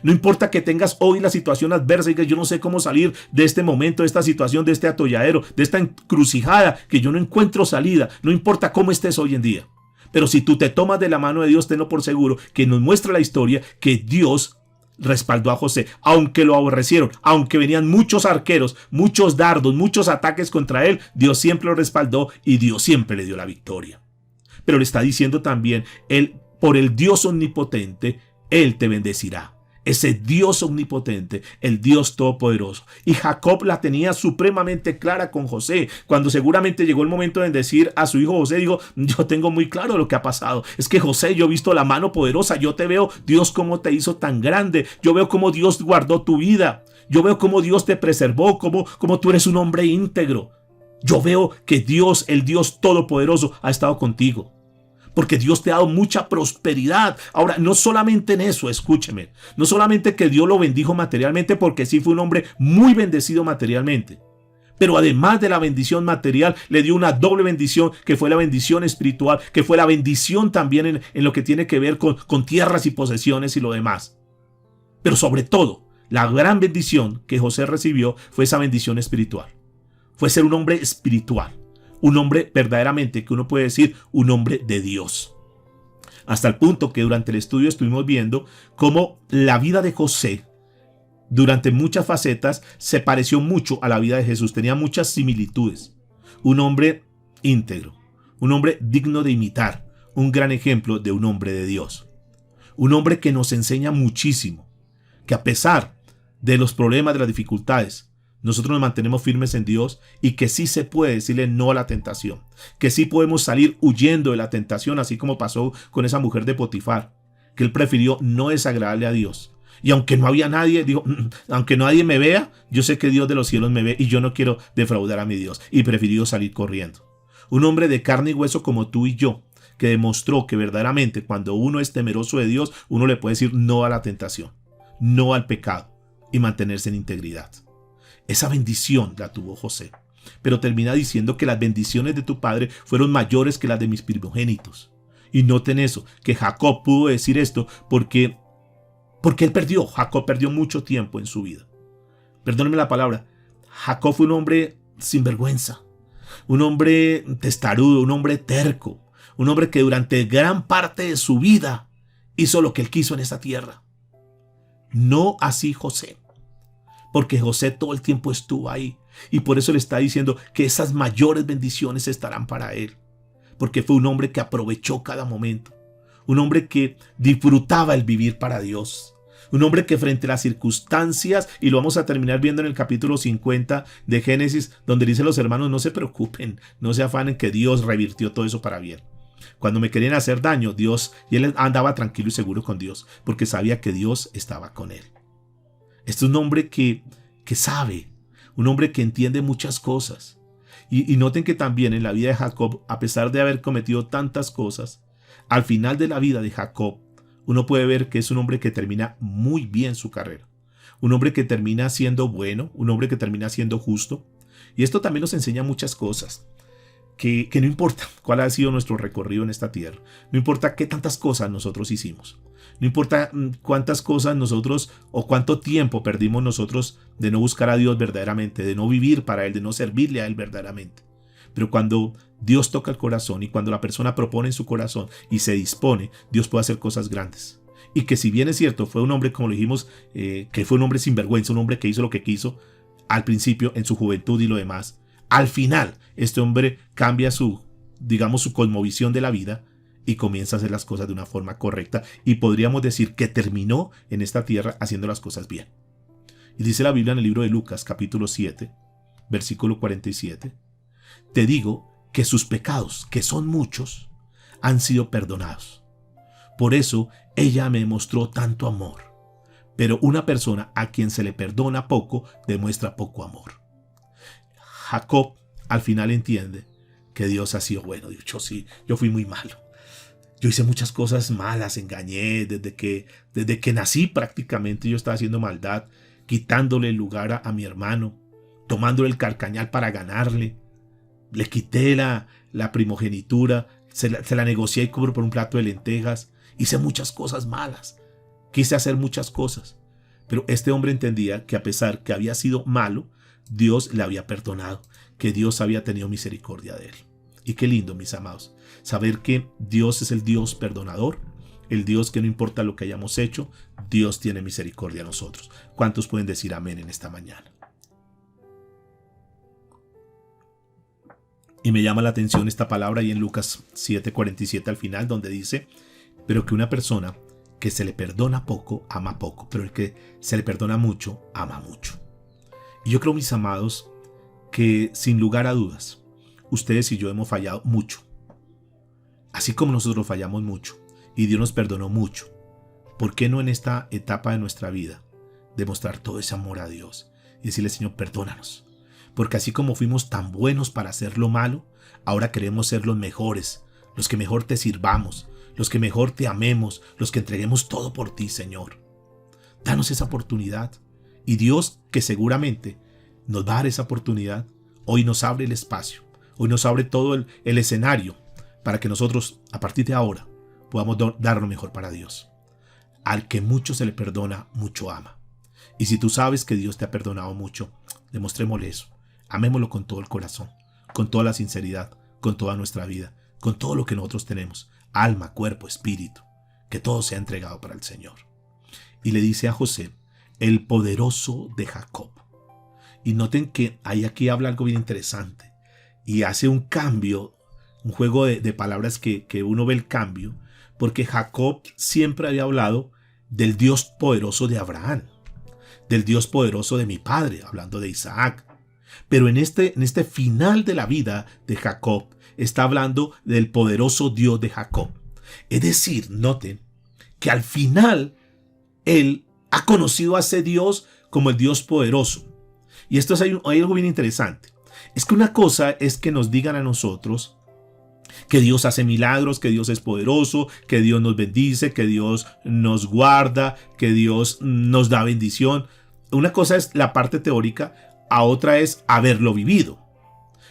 No importa que tengas hoy la situación adversa y que yo no sé cómo salir de este momento, de esta situación, de este atolladero, de esta encrucijada, que yo no encuentro salida, no importa cómo estés hoy en día. Pero si tú te tomas de la mano de Dios, tenlo por seguro que nos muestra la historia que Dios respaldó a José, aunque lo aborrecieron, aunque venían muchos arqueros, muchos dardos, muchos ataques contra él, Dios siempre lo respaldó y Dios siempre le dio la victoria. Pero le está diciendo también, por el Dios omnipotente, Él te bendecirá. Ese Dios omnipotente, el Dios todopoderoso. Y Jacob la tenía supremamente clara con José. Cuando seguramente llegó el momento de decir a su hijo José, digo, yo tengo muy claro lo que ha pasado. Es que José, yo he visto la mano poderosa. Yo te veo, Dios, cómo te hizo tan grande. Yo veo cómo Dios guardó tu vida. Yo veo cómo Dios te preservó, cómo tú eres un hombre íntegro. Yo veo que Dios, el Dios todopoderoso, ha estado contigo. Porque Dios te ha dado mucha prosperidad. Ahora, no solamente en eso, escúcheme. No solamente que Dios lo bendijo materialmente, porque sí fue un hombre muy bendecido materialmente. Pero además de la bendición material, le dio una doble bendición, que fue la bendición espiritual, que fue la bendición también en lo que tiene que ver con tierras y posesiones y lo demás. Pero sobre todo, la gran bendición que José recibió fue esa bendición espiritual. Fue ser un hombre espiritual. Un hombre verdaderamente, que uno puede decir, un hombre de Dios. Hasta el punto que durante el estudio estuvimos viendo cómo la vida de José, durante muchas facetas, se pareció mucho a la vida de Jesús. Tenía muchas similitudes. Un hombre íntegro, un hombre digno de imitar, un gran ejemplo de un hombre de Dios. Un hombre que nos enseña muchísimo, que a pesar de los problemas, de las dificultades, nosotros nos mantenemos firmes en Dios y que sí se puede decirle no a la tentación, que sí podemos salir huyendo de la tentación, así como pasó con esa mujer de Potifar, que él prefirió no desagradarle a Dios. Y aunque no había nadie, dijo, aunque nadie me vea, yo sé que Dios de los cielos me ve y yo no quiero defraudar a mi Dios, y prefirió salir corriendo. Un hombre de carne y hueso como tú y yo, que demostró que verdaderamente cuando uno es temeroso de Dios, uno le puede decir no a la tentación, no al pecado y mantenerse en integridad. Esa bendición la tuvo José, pero termina diciendo que las bendiciones de tu padre fueron mayores que las de mis primogénitos. Y noten eso, que Jacob pudo decir esto porque Jacob perdió mucho tiempo en su vida. Perdónenme la palabra, Jacob fue un hombre sin vergüenza, un hombre testarudo, un hombre terco, un hombre que durante gran parte de su vida hizo lo que él quiso en esta tierra. No así José. Porque José todo el tiempo estuvo ahí. Y por eso le está diciendo que esas mayores bendiciones estarán para él. Porque fue un hombre que aprovechó cada momento. Un hombre que disfrutaba el vivir para Dios. Un hombre que frente a las circunstancias, y lo vamos a terminar viendo en el capítulo 50 de Génesis, donde dice los hermanos, no se preocupen, no se afanen, que Dios revirtió todo eso para bien. Cuando me querían hacer daño, Dios, y él andaba tranquilo y seguro con Dios, porque sabía que Dios estaba con él. Este es un hombre que sabe, un hombre que entiende muchas cosas. Y noten que también en la vida de Jacob, a pesar de haber cometido tantas cosas, al final de la vida de Jacob, uno puede ver que es un hombre que termina muy bien su carrera. Un hombre que termina siendo bueno, un hombre que termina siendo justo. Y esto también nos enseña muchas cosas. Que no importa cuál ha sido nuestro recorrido en esta tierra. No importa qué tantas cosas nosotros hicimos. No importa cuántas cosas nosotros o cuánto tiempo perdimos nosotros de no buscar a Dios verdaderamente, de no vivir para Él, de no servirle a Él verdaderamente. Pero cuando Dios toca el corazón y cuando la persona propone en su corazón y se dispone, Dios puede hacer cosas grandes. Y que si bien es cierto, fue un hombre, como lo dijimos, que fue un hombre sin vergüenza, un hombre que hizo lo que quiso al principio en su juventud y lo demás. Al final, este hombre cambia su cosmovisión de la vida y comienza a hacer las cosas de una forma correcta. Y podríamos decir que terminó en esta tierra haciendo las cosas bien. Y dice la Biblia en el libro de Lucas, capítulo 7, versículo 47. Te digo que sus pecados, que son muchos, han sido perdonados. Por eso ella me mostró tanto amor. Pero una persona a quien se le perdona poco, demuestra poco amor. Jacob al final entiende que Dios ha sido bueno. Dicho, sí, yo fui muy malo. Yo hice muchas cosas malas, engañé, desde que nací prácticamente yo estaba haciendo maldad. quitándole el lugar a mi hermano, tomándole el carcañal para ganarle. Le quité la primogenitura, se la negocié por un plato de lentejas. Hice muchas cosas malas. Quise hacer muchas cosas. Pero este hombre entendía que a pesar que había sido malo, Dios le había perdonado, que Dios había tenido misericordia de él. Y qué lindo, mis amados, saber que Dios es el Dios perdonador, el Dios que no importa lo que hayamos hecho, Dios tiene misericordia a nosotros. ¿Cuántos pueden decir amén en esta mañana? Y me llama la atención esta palabra ahí en Lucas 7:47 al final, donde dice, pero que una persona que se le perdona poco, ama poco, pero el que se le perdona mucho, ama mucho. Y yo creo, mis amados, que sin lugar a dudas, ustedes y yo hemos fallado mucho. Así como nosotros fallamos mucho y Dios nos perdonó mucho, ¿por qué no en esta etapa de nuestra vida demostrar todo ese amor a Dios y decirle, Señor, perdónanos? Porque así como fuimos tan buenos para hacer lo malo, ahora queremos ser los mejores, los que mejor te sirvamos, los que mejor te amemos, los que entreguemos todo por ti, Señor. Danos esa oportunidad. Y Dios, que seguramente nos va a dar esa oportunidad, hoy nos abre el espacio, hoy nos abre todo el escenario para que nosotros, a partir de ahora, podamos dar lo mejor para Dios. Al que mucho se le perdona, mucho ama. Y si tú sabes que Dios te ha perdonado mucho, demostrémosle eso. Amémoslo con todo el corazón, con toda la sinceridad, con toda nuestra vida, con todo lo que nosotros tenemos, alma, cuerpo, espíritu, que todo sea entregado para el Señor. Y le dice a José, el poderoso de Jacob. Y noten que aquí habla algo bien interesante y hace un cambio, un juego de palabras que uno ve el cambio, porque Jacob siempre había hablado del Dios poderoso de Abraham, del Dios poderoso de mi padre, hablando de Isaac. Pero en este final de la vida de Jacob, está hablando del poderoso Dios de Jacob. Es decir, noten que al final él ha conocido a ese Dios como el Dios poderoso. Y esto hay algo bien interesante. Es que una cosa es que nos digan a nosotros que Dios hace milagros, que Dios es poderoso, que Dios nos bendice, que Dios nos guarda, que Dios nos da bendición. Una cosa es la parte teórica, a otra es haberlo vivido.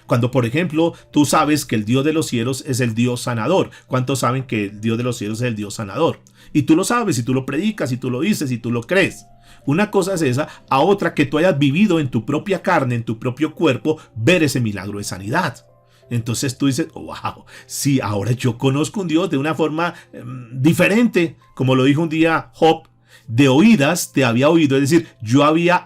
Cuando, por ejemplo, tú sabes que el Dios de los cielos es el Dios sanador. ¿Cuántos saben que el Dios de los cielos es el Dios sanador? Y tú lo sabes, y tú lo predicas, y tú lo dices, y tú lo crees. Una cosa es esa, a otra que tú hayas vivido en tu propia carne, en tu propio cuerpo, ver ese milagro de sanidad. Entonces tú dices, wow, sí, ahora yo conozco un Dios de una forma diferente. Como lo dijo un día Job, de oídas te había oído, es decir, yo había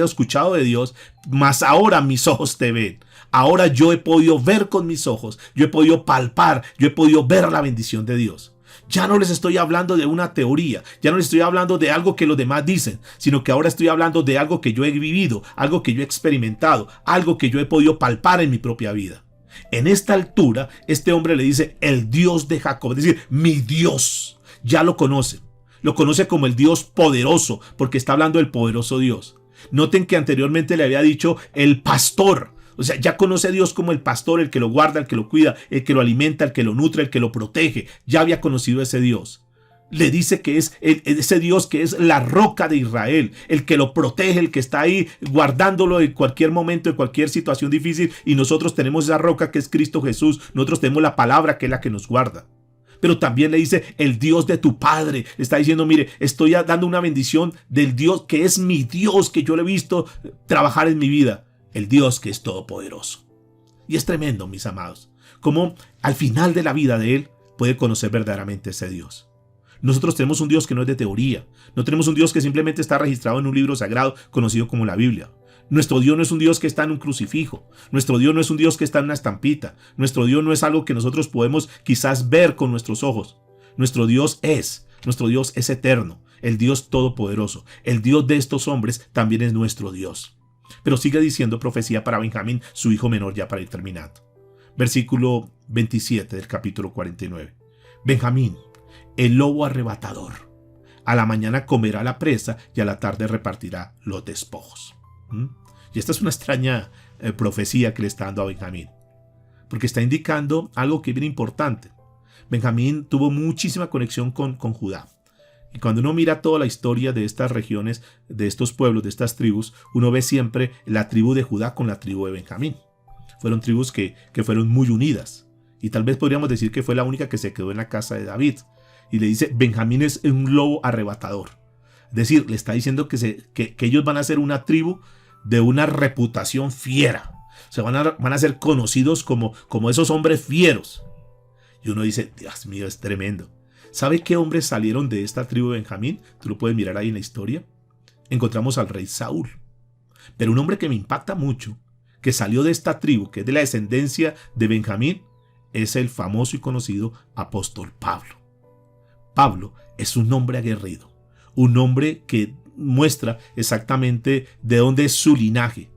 escuchado de Dios, mas ahora mis ojos te ven. Ahora yo he podido ver con mis ojos, yo he podido palpar, yo he podido ver la bendición de Dios. Ya no les estoy hablando de una teoría, ya no les estoy hablando de algo que los demás dicen, sino que ahora estoy hablando de algo que yo he vivido, algo que yo he experimentado, algo que yo he podido palpar en mi propia vida. En esta altura, este hombre le dice el Dios de Jacob, es decir, mi Dios. Ya lo conoce como el Dios poderoso, porque está hablando del poderoso Dios. Noten que anteriormente le había dicho el pastor. O sea, ya conoce a Dios como el pastor, el que lo guarda, el que lo cuida, el que lo alimenta, el que lo nutre, el que lo protege. Ya había conocido a ese Dios. Le dice que es ese Dios que es la roca de Israel, el que lo protege, el que está ahí guardándolo en cualquier momento, en cualquier situación difícil. Y nosotros tenemos esa roca que es Cristo Jesús. Nosotros tenemos la palabra que es la que nos guarda. Pero también le dice el Dios de tu padre. Le está diciendo, mire, estoy dando una bendición del Dios que es mi Dios, que yo le he visto trabajar en mi vida. El Dios que es todopoderoso. Y es tremendo, mis amados, cómo al final de la vida de él puede conocer verdaderamente ese Dios. Nosotros tenemos un Dios que no es de teoría. No tenemos un Dios que simplemente está registrado en un libro sagrado conocido como la Biblia. Nuestro Dios no es un Dios que está en un crucifijo. Nuestro Dios no es un Dios que está en una estampita. Nuestro Dios no es algo que nosotros podemos quizás ver con nuestros ojos. Nuestro Dios es eterno, el Dios todopoderoso. El Dios de estos hombres también es nuestro Dios. Pero sigue diciendo profecía para Benjamín, su hijo menor, ya para ir terminando. Versículo 27 del capítulo 49. Benjamín, el lobo arrebatador. A la mañana comerá la presa y a la tarde repartirá los despojos. Y esta es una extraña profecía que le está dando a Benjamín, porque está indicando algo que es bien importante. Benjamín tuvo muchísima conexión con Judá. Y cuando uno mira toda la historia de estas regiones, de estos pueblos, de estas tribus, uno ve siempre la tribu de Judá con la tribu de Benjamín. Fueron tribus que fueron muy unidas. Y tal vez podríamos decir que fue la única que se quedó en la casa de David. Y le dice, Benjamín es un lobo arrebatador. Es decir, le está diciendo que ellos van a ser una tribu de una reputación fiera. O sea, van a ser conocidos como esos hombres fieros. Y uno dice, Dios mío, es tremendo. ¿Sabe qué hombres salieron de esta tribu de Benjamín? Tú lo puedes mirar ahí en la historia. Encontramos al rey Saúl. Pero un hombre que me impacta mucho, que salió de esta tribu, que es de la descendencia de Benjamín, es el famoso y conocido apóstol Pablo. Pablo es un hombre aguerrido, un hombre que muestra exactamente de dónde es su linaje.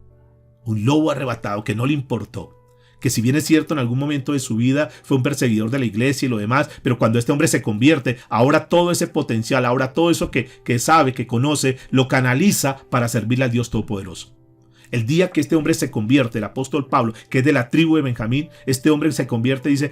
Un lobo arrebatado que no le importó. Que si bien es cierto en algún momento de su vida fue un perseguidor de la iglesia y lo demás, pero cuando este hombre se convierte, ahora todo ese potencial, ahora todo eso que sabe, que conoce, lo canaliza para servirle al Dios Todopoderoso. El día que este hombre se convierte, el apóstol Pablo, que es de la tribu de Benjamín, este hombre se convierte y dice,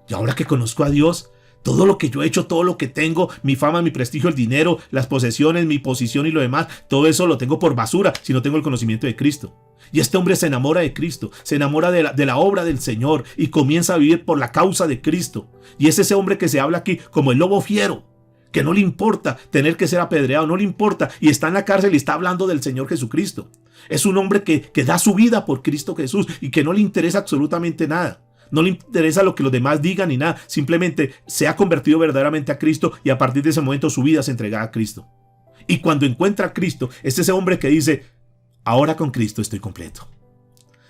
y ahora que conozco a Dios, todo lo que yo he hecho, todo lo que tengo, mi fama, mi prestigio, el dinero, las posesiones, mi posición y lo demás, todo eso lo tengo por basura si no tengo el conocimiento de Cristo. Y este hombre se enamora de Cristo, se enamora de la obra del Señor y comienza a vivir por la causa de Cristo. Y es ese hombre que se habla aquí como el lobo fiero, que no le importa tener que ser apedreado, no le importa, y está en la cárcel y está hablando del Señor Jesucristo. Es un hombre que da su vida por Cristo Jesús y que no le interesa absolutamente nada. No le interesa lo que los demás digan ni nada. Simplemente se ha convertido verdaderamente a Cristo y a partir de ese momento su vida se entrega a Cristo. Y cuando encuentra a Cristo, es ese hombre que dice, ahora con Cristo estoy completo.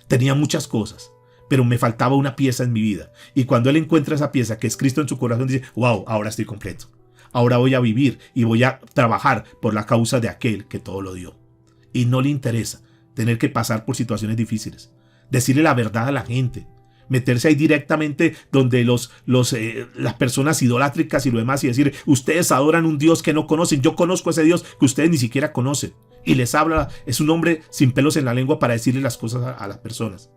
Tenía muchas cosas, pero me faltaba una pieza en mi vida. Y cuando él encuentra esa pieza, que es Cristo en su corazón, dice, wow, ahora estoy completo. Ahora voy a vivir y voy a trabajar por la causa de aquel que todo lo dio. Y no le interesa tener que pasar por situaciones difíciles. Decirle la verdad a la gente. Meterse ahí directamente donde las personas idolátricas y lo demás y decir, ustedes adoran un Dios que no conocen, yo conozco a ese Dios que ustedes ni siquiera conocen. Y les habla, es un hombre sin pelos en la lengua para decirle las cosas a las personas.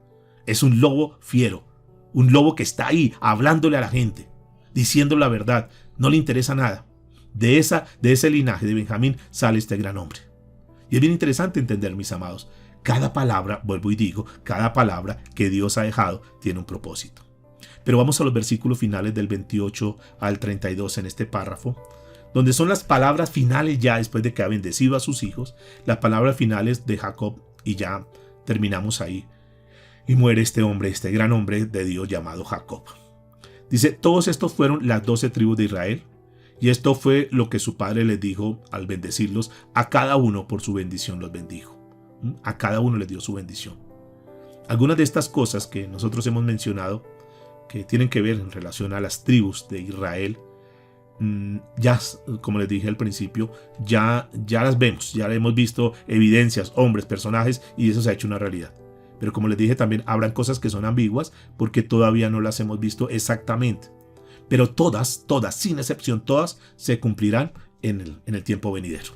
Es un lobo fiero, un lobo que está ahí hablándole a la gente, diciendo la verdad, no le interesa nada. De ese linaje de Benjamín sale este gran hombre. Y es bien interesante entender, mis amados, cada palabra, vuelvo y digo, cada palabra que Dios ha dejado tiene un propósito. Pero vamos a los versículos finales del 28 al 32 en este párrafo, donde son las palabras finales ya después de que ha bendecido a sus hijos, las palabras finales de Jacob y ya terminamos ahí. Y muere este hombre, este gran hombre de Dios llamado Jacob. Dice, todos estos fueron las 12 tribus de Israel, y esto fue lo que su padre les dijo al bendecirlos, a cada uno por su bendición los bendijo. A cada uno les dio su bendición. Algunas de estas cosas que nosotros hemos mencionado, que tienen que ver en relación a las tribus de Israel, ya, como les dije al principio, ya las vemos, ya hemos visto evidencias, hombres, personajes, y eso se ha hecho una realidad. Pero como les dije también, habrán cosas que son ambiguas porque todavía no las hemos visto exactamente. Pero todas, sin excepción, todas se cumplirán en el tiempo venidero.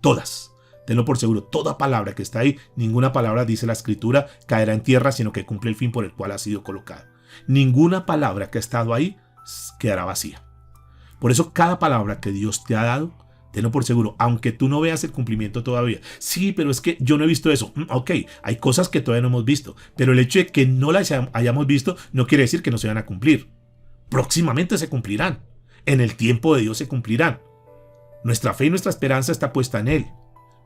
Todas. Tenlo por seguro, toda palabra que está ahí, ninguna palabra, dice la Escritura, caerá en tierra, sino que cumple el fin por el cual ha sido colocada. Ninguna palabra que ha estado ahí quedará vacía. Por eso cada palabra que Dios te ha dado, tenlo por seguro, aunque tú no veas el cumplimiento todavía. Sí, pero es que yo no he visto eso. Ok, hay cosas que todavía no hemos visto, pero el hecho de que no las hayamos visto no quiere decir que no se van a cumplir. Próximamente se cumplirán. En el tiempo de Dios se cumplirán. Nuestra fe y nuestra esperanza está puesta en Él.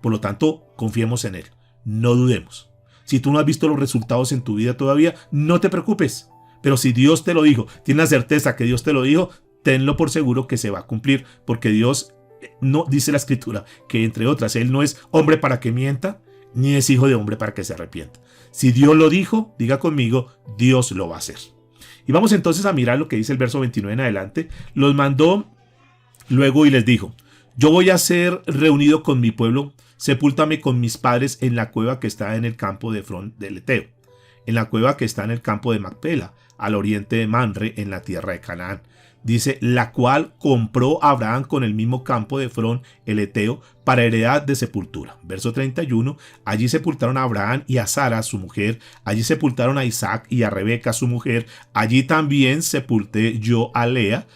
Por lo tanto, confiemos en Él. No dudemos. Si tú no has visto los resultados en tu vida todavía, no te preocupes. Pero si Dios te lo dijo, tienes la certeza que Dios te lo dijo, tenlo por seguro que se va a cumplir. Porque Dios, no dice la Escritura, que entre otras, Él no es hombre para que mienta, ni es hijo de hombre para que se arrepienta. Si Dios lo dijo, diga conmigo, Dios lo va a hacer. Y vamos entonces a mirar lo que dice el verso 29 en adelante. Los mandó luego y les dijo, yo voy a ser reunido con mi pueblo, sepúltame con mis padres en la cueva que está en el campo de Efrón del Eteo, en la cueva que está en el campo de Macpela, al oriente de Manre, en la tierra de Canaán. Dice, la cual compró Abraham con el mismo campo de Efrón el Eteo para heredad de sepultura. Verso 31, allí sepultaron a Abraham y a Sara su mujer, allí sepultaron a Isaac y a Rebeca su mujer, allí también sepulté yo a Lea,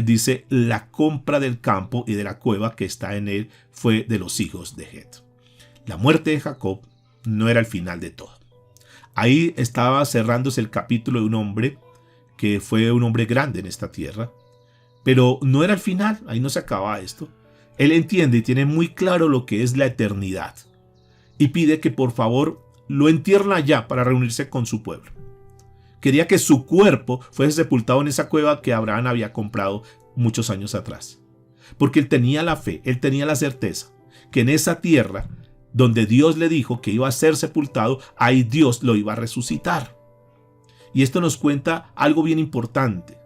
dice, la compra del campo y de la cueva que está en él fue de los hijos de Het. La muerte de Jacob no era el final de todo. Ahí estaba cerrándose el capítulo de un hombre que fue un hombre grande en esta tierra, pero no era el final, ahí no se acaba esto. Él entiende y tiene muy claro lo que es la eternidad y pide que por favor lo entierren allá para reunirse con su pueblo. Quería que su cuerpo fuese sepultado en esa cueva que Abraham había comprado muchos años atrás, porque él tenía la fe, él tenía la certeza que en esa tierra donde Dios le dijo que iba a ser sepultado, ahí Dios lo iba a resucitar. Y esto nos cuenta algo bien importante,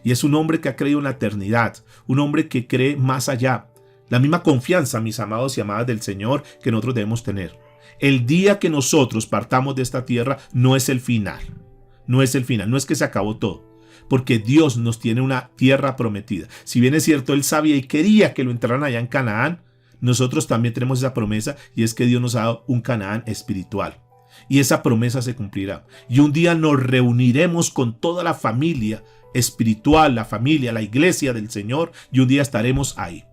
y es un hombre que ha creído en la eternidad, un hombre que cree más allá. La misma confianza, mis amados y amadas del Señor, que nosotros debemos tener. El día que nosotros partamos de esta tierra no es el final, no es el final, no es que se acabó todo, porque Dios nos tiene una tierra prometida. Si bien es cierto, Él sabía y quería que lo enterraran allá en Canaán, nosotros también tenemos esa promesa, y es que Dios nos ha dado un Canaán espiritual. Y esa promesa se cumplirá. Y un día nos reuniremos con toda la familia espiritual, la familia, la iglesia del Señor, y un día estaremos ahí.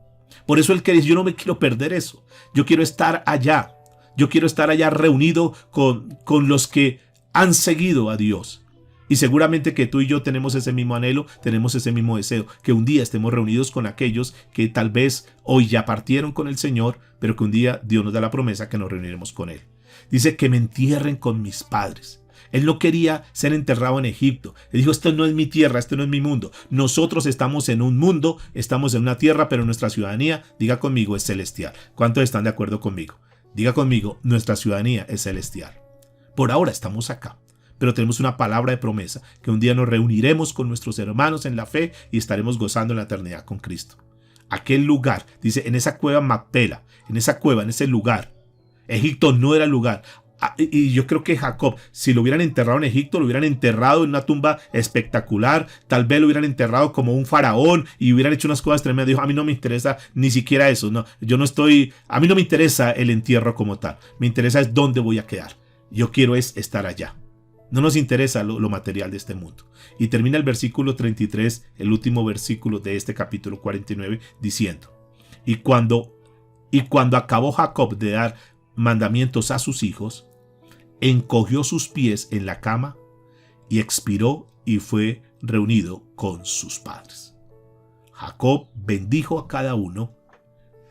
Por eso Él quiere, yo no me quiero perder eso. Yo quiero estar allá. Yo quiero estar allá reunido con los que han seguido a Dios. Y seguramente que tú y yo tenemos ese mismo anhelo, tenemos ese mismo deseo, que un día estemos reunidos con aquellos que tal vez hoy ya partieron con el Señor, pero que un día Dios nos da la promesa que nos reuniremos con Él. Dice que me entierren con mis padres. Él no quería ser enterrado en Egipto. Él dijo, esto no es mi tierra, esto no es mi mundo. Nosotros estamos en un mundo, estamos en una tierra, pero nuestra ciudadanía, diga conmigo, es celestial. ¿Cuántos están de acuerdo conmigo? Diga conmigo, nuestra ciudadanía es celestial. Por ahora estamos acá, pero tenemos una palabra de promesa, que un día nos reuniremos con nuestros hermanos en la fe y estaremos gozando en la eternidad con Cristo. Aquel lugar, dice, en esa cueva Macpela, en esa cueva, en ese lugar. Egipto no era el lugar. Y yo creo que Jacob, si lo hubieran enterrado en Egipto, lo hubieran enterrado en una tumba espectacular, tal vez lo hubieran enterrado como un faraón y hubieran hecho unas cosas tremendas. Dijo, a mí no me interesa ni siquiera eso, no, a mí no me interesa el entierro como tal, me interesa es dónde voy a quedar. Yo quiero es estar allá. No nos interesa lo material de este mundo. Y termina el versículo 33, el último versículo de este capítulo 49, diciendo, y cuando acabó Jacob de dar mandamientos a sus hijos, encogió sus pies en la cama y expiró y fue reunido con sus padres. Jacob bendijo a cada uno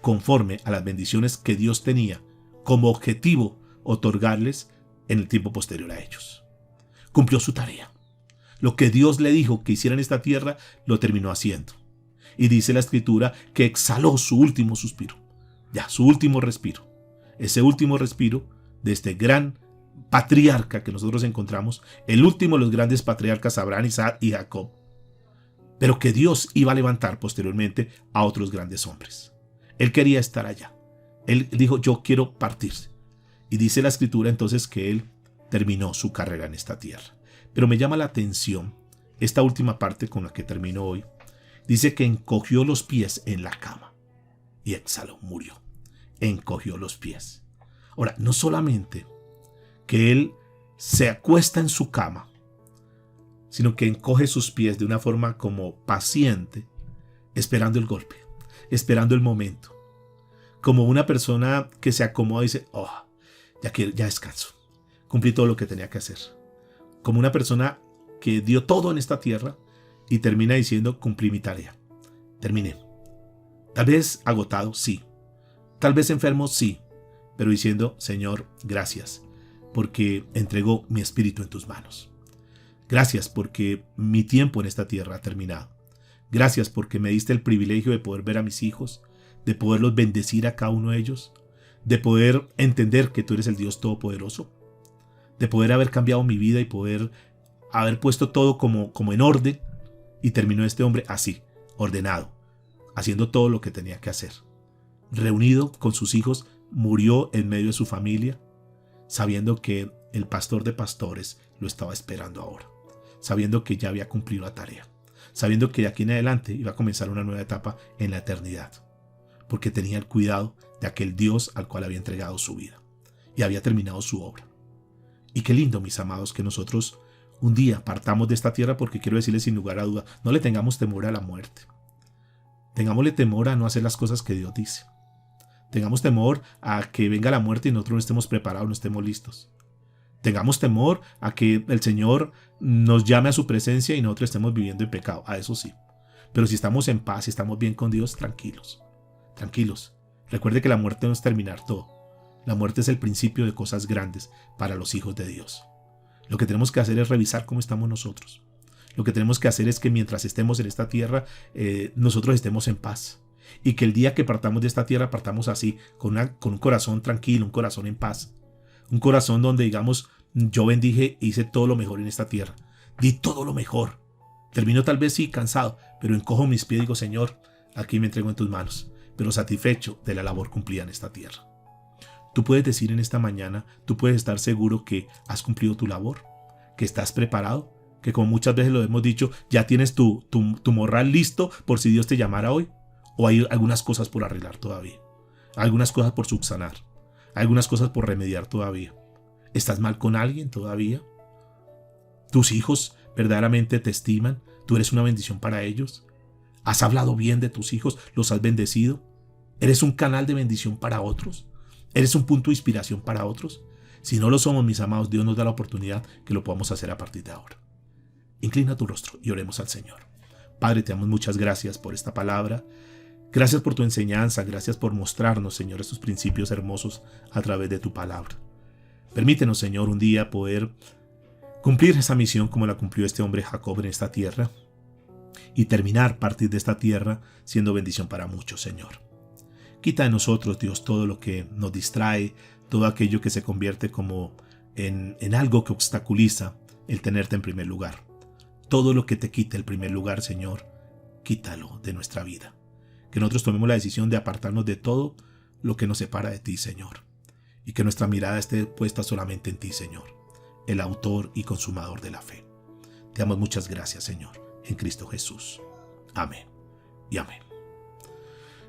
conforme a las bendiciones que Dios tenía como objetivo otorgarles en el tiempo posterior a ellos. Cumplió su tarea. Lo que Dios le dijo que hiciera en esta tierra, lo terminó haciendo. Y dice la Escritura que exhaló su último suspiro. Ya, su último respiro. Ese último respiro de este gran patriarca que nosotros encontramos, el último de los grandes patriarcas, Abraham, Isaac y Jacob, pero que Dios iba a levantar posteriormente a otros grandes hombres. Él quería estar allá. Él dijo, yo quiero partir. Y dice la Escritura entonces que él terminó su carrera en esta tierra. Pero me llama la atención esta última parte con la que termino hoy. Dice que encogió los pies en la cama y exhaló, murió. Encogió los pies. Ahora, no solamente que él se acuesta en su cama, sino que encoge sus pies de una forma como paciente, esperando el golpe, esperando el momento. Como una persona que se acomoda y dice, ya descanso, cumplí todo lo que tenía que hacer. Como una persona que dio todo en esta tierra y termina diciendo, cumplí mi tarea, terminé. Tal vez agotado, sí. Tal vez enfermo, sí. Pero diciendo, Señor, gracias, porque entregó mi espíritu en tus manos. Gracias porque mi tiempo en esta tierra ha terminado. Gracias porque me diste el privilegio de poder ver a mis hijos, de poderlos bendecir a cada uno de ellos, de poder entender que tú eres el Dios Todopoderoso, de poder haber cambiado mi vida y poder haber puesto todo como en orden. Y terminó este hombre así, ordenado, haciendo todo lo que tenía que hacer. Reunido con sus hijos, murió en medio de su familia, sabiendo que el pastor de pastores lo estaba esperando ahora, sabiendo que ya había cumplido la tarea, sabiendo que de aquí en adelante iba a comenzar una nueva etapa en la eternidad, porque tenía el cuidado de aquel Dios al cual había entregado su vida y había terminado su obra. Y qué lindo, mis amados, que nosotros un día partamos de esta tierra, porque quiero decirles sin lugar a duda, no le tengamos temor a la muerte. Tengámosle temor a no hacer las cosas que Dios dice. Tengamos temor a que venga la muerte y nosotros no estemos preparados, no estemos listos. Tengamos temor a que el Señor nos llame a su presencia y nosotros estemos viviendo en pecado. A eso sí. Pero si estamos en paz, si estamos bien con Dios, tranquilos. Tranquilos. Recuerde que la muerte no es terminar todo. La muerte es el principio de cosas grandes para los hijos de Dios. Lo que tenemos que hacer es revisar cómo estamos nosotros. Lo que tenemos que hacer es que mientras estemos en esta tierra, nosotros estemos en paz. Y que el día que partamos de esta tierra, partamos así, con un corazón tranquilo, un corazón en paz. Un corazón donde digamos, yo bendije e hice todo lo mejor en esta tierra. Di todo lo mejor. Termino tal vez sí cansado, pero encojo mis pies y digo, Señor, aquí me entrego en tus manos, pero satisfecho de la labor cumplida en esta tierra. Tú puedes decir en esta mañana, tú puedes estar seguro que has cumplido tu labor, que estás preparado, que como muchas veces lo hemos dicho, ya tienes tu morral listo por si Dios te llamara hoy. O hay algunas cosas por arreglar todavía, algunas cosas por subsanar, algunas cosas por remediar todavía. ¿Estás mal con alguien todavía? ¿Tus hijos verdaderamente te estiman? ¿Tú eres una bendición para ellos? ¿Has hablado bien de tus hijos? ¿Los has bendecido? ¿Eres un canal de bendición para otros? ¿Eres un punto de inspiración para otros? Si no lo somos, mis amados, Dios nos da la oportunidad que lo podamos hacer a partir de ahora. Inclina tu rostro y oremos al Señor. Padre, te damos muchas gracias por esta palabra. Gracias por tu enseñanza, gracias por mostrarnos, Señor, estos principios hermosos a través de tu palabra. Permítenos, Señor, un día poder cumplir esa misión como la cumplió este hombre Jacob en esta tierra y terminar partir de esta tierra siendo bendición para muchos, Señor. Quita de nosotros, Dios, todo lo que nos distrae, todo aquello que se convierte como en algo que obstaculiza el tenerte en primer lugar. Todo lo que te quite el primer lugar, Señor, quítalo de nuestra vida. Que nosotros tomemos la decisión de apartarnos de todo lo que nos separa de ti, Señor. Y que nuestra mirada esté puesta solamente en ti, Señor, el autor y consumador de la fe. Te damos muchas gracias, Señor, en Cristo Jesús. Amén y amén.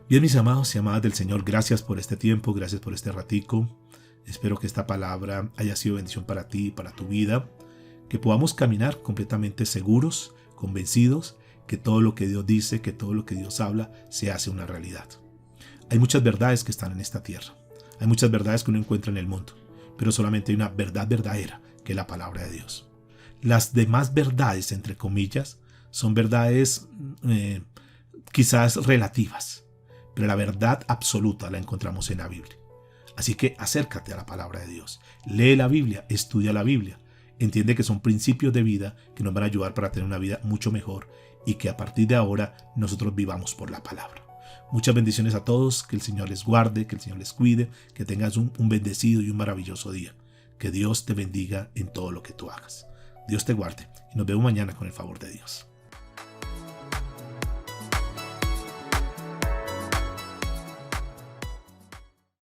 Bien, mis amados y amadas del Señor, gracias por este tiempo, gracias por este ratico. Espero que esta palabra haya sido bendición para ti y para tu vida. Que podamos caminar completamente seguros, convencidos, que todo lo que Dios dice, que todo lo que Dios habla, se hace una realidad. Hay muchas verdades que están en esta tierra. Hay muchas verdades que uno encuentra en el mundo. Pero solamente hay una verdad verdadera, que es la palabra de Dios. Las demás verdades, entre comillas, son verdades quizás relativas. Pero la verdad absoluta la encontramos en la Biblia. Así que acércate a la palabra de Dios. Lee la Biblia, estudia la Biblia. Entiende que son principios de vida que nos van a ayudar para tener una vida mucho mejor y que a partir de ahora nosotros vivamos por la palabra. Muchas bendiciones a todos, que el Señor les guarde, que el Señor les cuide, que tengas un bendecido y un maravilloso día. Que Dios te bendiga en todo lo que tú hagas. Dios te guarde y nos vemos mañana con el favor de Dios.